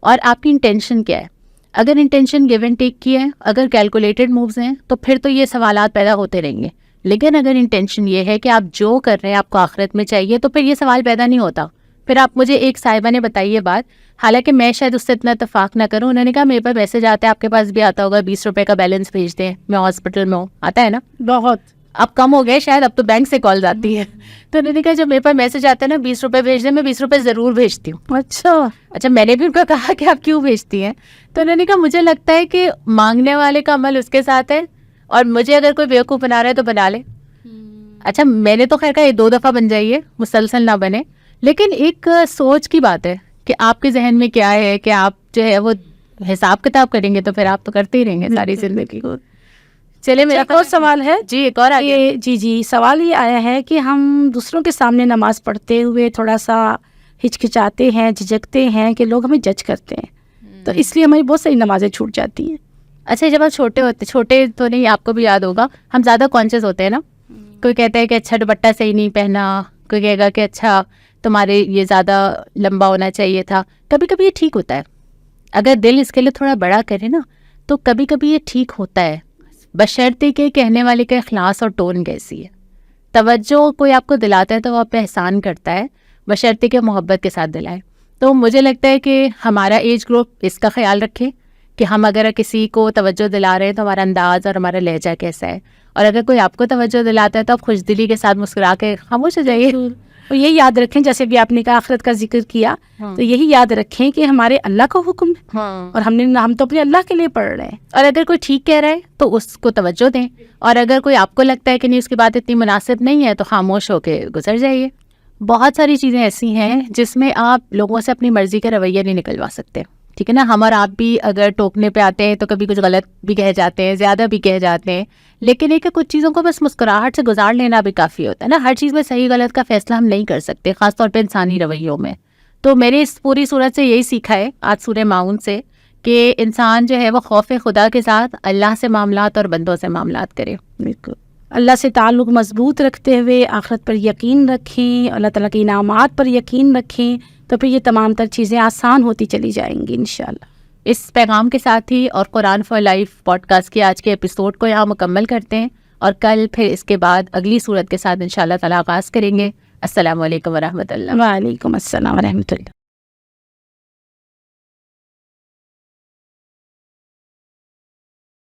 اور آپ کی انٹینشن کیا ہے؟ اگر انٹینشن گیو اینڈ ٹیک کی ہے, اگر کیلکولیٹڈ مووز ہیں, تو پھر تو یہ سوالات پیدا ہوتے رہیں گے. لیکن اگر انٹینشن یہ ہے کہ آپ جو کر رہے ہیں آپ کو آخرت میں چاہیے, تو پھر یہ سوال پیدا نہیں ہوتا. پھر آپ مجھے ایک صاحبہ نے بتائی یہ بات, حالانکہ میں شاید اس سے اتنا اتفاق نہ کروں. انہوں نے کہا میرے پاس میسج آتا ہے, آپ کے پاس بھی آتا ہوگا, 20 روپے کا بیلنس بھیج دیں, میں ہاسپٹل میں ہوں, آتا ہے نا بہت. اب کم ہو گئے شاید, اب تو بینک سے کال آتی ہے. تو انہوں نے کہا جب میرے پاس میسج آتا ہے نا 20 روپے بھیج دیں, میں 20 روپے ضرور بھیجتی ہوں. اچھا, میں نے بھی ان کو کہا کہ آپ کیوں بھیجتی ہیں؟ تو انہوں نے کہا مجھے لگتا ہے کہ مانگنے والے کا عمل اس کے ساتھ ہے, اور مجھے اگر کوئی بیوقوف بنا رہا ہے تو بنا لے. اچھا, میں نے تو خیر کہا 2 دفعہ بن جائیے, مسلسل نہ بنے. لیکن ایک سوچ کی بات ہے کہ آپ کے ذہن میں کیا ہے, کہ آپ جو ہے وہ حساب کتاب کریں گے, تو پھر آپ تو کرتے ہی رہیں گے ساری زندگی. چلے, میرا ایک اور سوال ہے. جی, ایک اور آگے. جی, سوال یہ آیا ہے کہ ہم دوسروں کے سامنے نماز پڑھتے ہوئے تھوڑا سا ہچکچاتے ہیں, جھجکتے ہیں کہ لوگ ہمیں جج کرتے ہیں, تو اس لیے ہماری بہت ساری نمازیں چھوٹ جاتی ہیں. اچھا, جب آپ چھوٹے تو نہیں, آپ کو بھی یاد ہوگا, ہم زیادہ کانشیس ہوتے ہیں نا. کوئی کہتا ہے کہ اچھا دوپٹہ صحیح نہیں پہنا, کوئی کہے گا کہ اچھا تمہارے یہ زیادہ لمبا ہونا چاہیے تھا. کبھی کبھی یہ ٹھیک ہوتا ہے, اگر دل اس کے لیے تھوڑا بڑا کرے نا, تو کبھی کبھی یہ ٹھیک ہوتا ہے, بشرطے کہ کہنے والے کا اخلاص اور ٹون کیسی ہے. توجہ کوئی آپ کو دلاتا ہے تو وہ آپ پہ احسان کرتا ہے, بشرطے کہ محبت کے ساتھ دلائے. تو مجھے لگتا ہے کہ ہمارا ایج گروپ اس کا خیال رکھے کہ ہم اگر کسی کو توجہ دلا رہے ہیں تو ہمارا انداز اور ہمارا لہجہ کیسا ہے, اور اگر کوئی آپ کو توجہ دلاتا ہے تو آپ خوش دلی کے ساتھ مسکرا کے خاموش ہو جائیے. اور یہی یاد رکھیں, جیسے بھی آپ نے کہا آخرت کا ذکر کیا, تو یہی یاد رکھیں کہ ہمارے اللہ کا حکم ہے, اور ہم تو اپنے اللہ کے لیے پڑھ رہے ہیں. اور اگر کوئی ٹھیک کہہ رہا ہے تو اس کو توجہ دیں, اور اگر کوئی آپ کو لگتا ہے کہ نہیں اس کی بات اتنی مناسب نہیں ہے, تو خاموش ہو کے گزر جائیے. بہت ساری چیزیں ایسی ہیں جس میں آپ لوگوں سے اپنی مرضی کا رویہ نہیں نکلوا سکتے, ٹھیک ہے نا. ہم اور آپ بھی اگر ٹوکنے پہ آتے ہیں تو کبھی کچھ غلط بھی کہہ جاتے ہیں, زیادہ بھی کہہ جاتے ہیں, لیکن ایک کچھ چیزوں کو بس مسکراہٹ سے گزار لینا بھی کافی ہوتا ہے نا. ہر چیز میں صحیح غلط کا فیصلہ ہم نہیں کر سکتے, خاص طور پہ انسانی رویوں میں. تو میں نے اس پوری صورت سے یہی سیکھا ہے آج سورہ ماؤن سے, کہ انسان جو ہے وہ خوف خدا کے ساتھ اللہ سے معاملات اور بندوں سے معاملات کرے. بالکل, اللہ سے تعلق مضبوط رکھتے ہوئے آخرت پر یقین رکھیں, اللہ تعالیٰ کے انعامات پر یقین رکھیں, تو پھر یہ تمام تر چیزیں آسان ہوتی چلی جائیں گی انشاءاللہ. اس پیغام کے ساتھ ہی اور قرآن فار لائف پوڈ کاسٹ کے آج کے ایپیسوڈ کو یہاں مکمل کرتے ہیں, اور کل پھر اس کے بعد اگلی صورت کے ساتھ انشاءاللہ تعالیٰ آغاز کریں گے. السلام علیکم ورحمۃ اللہ. وعلیکم السلام ورحمۃ اللہ.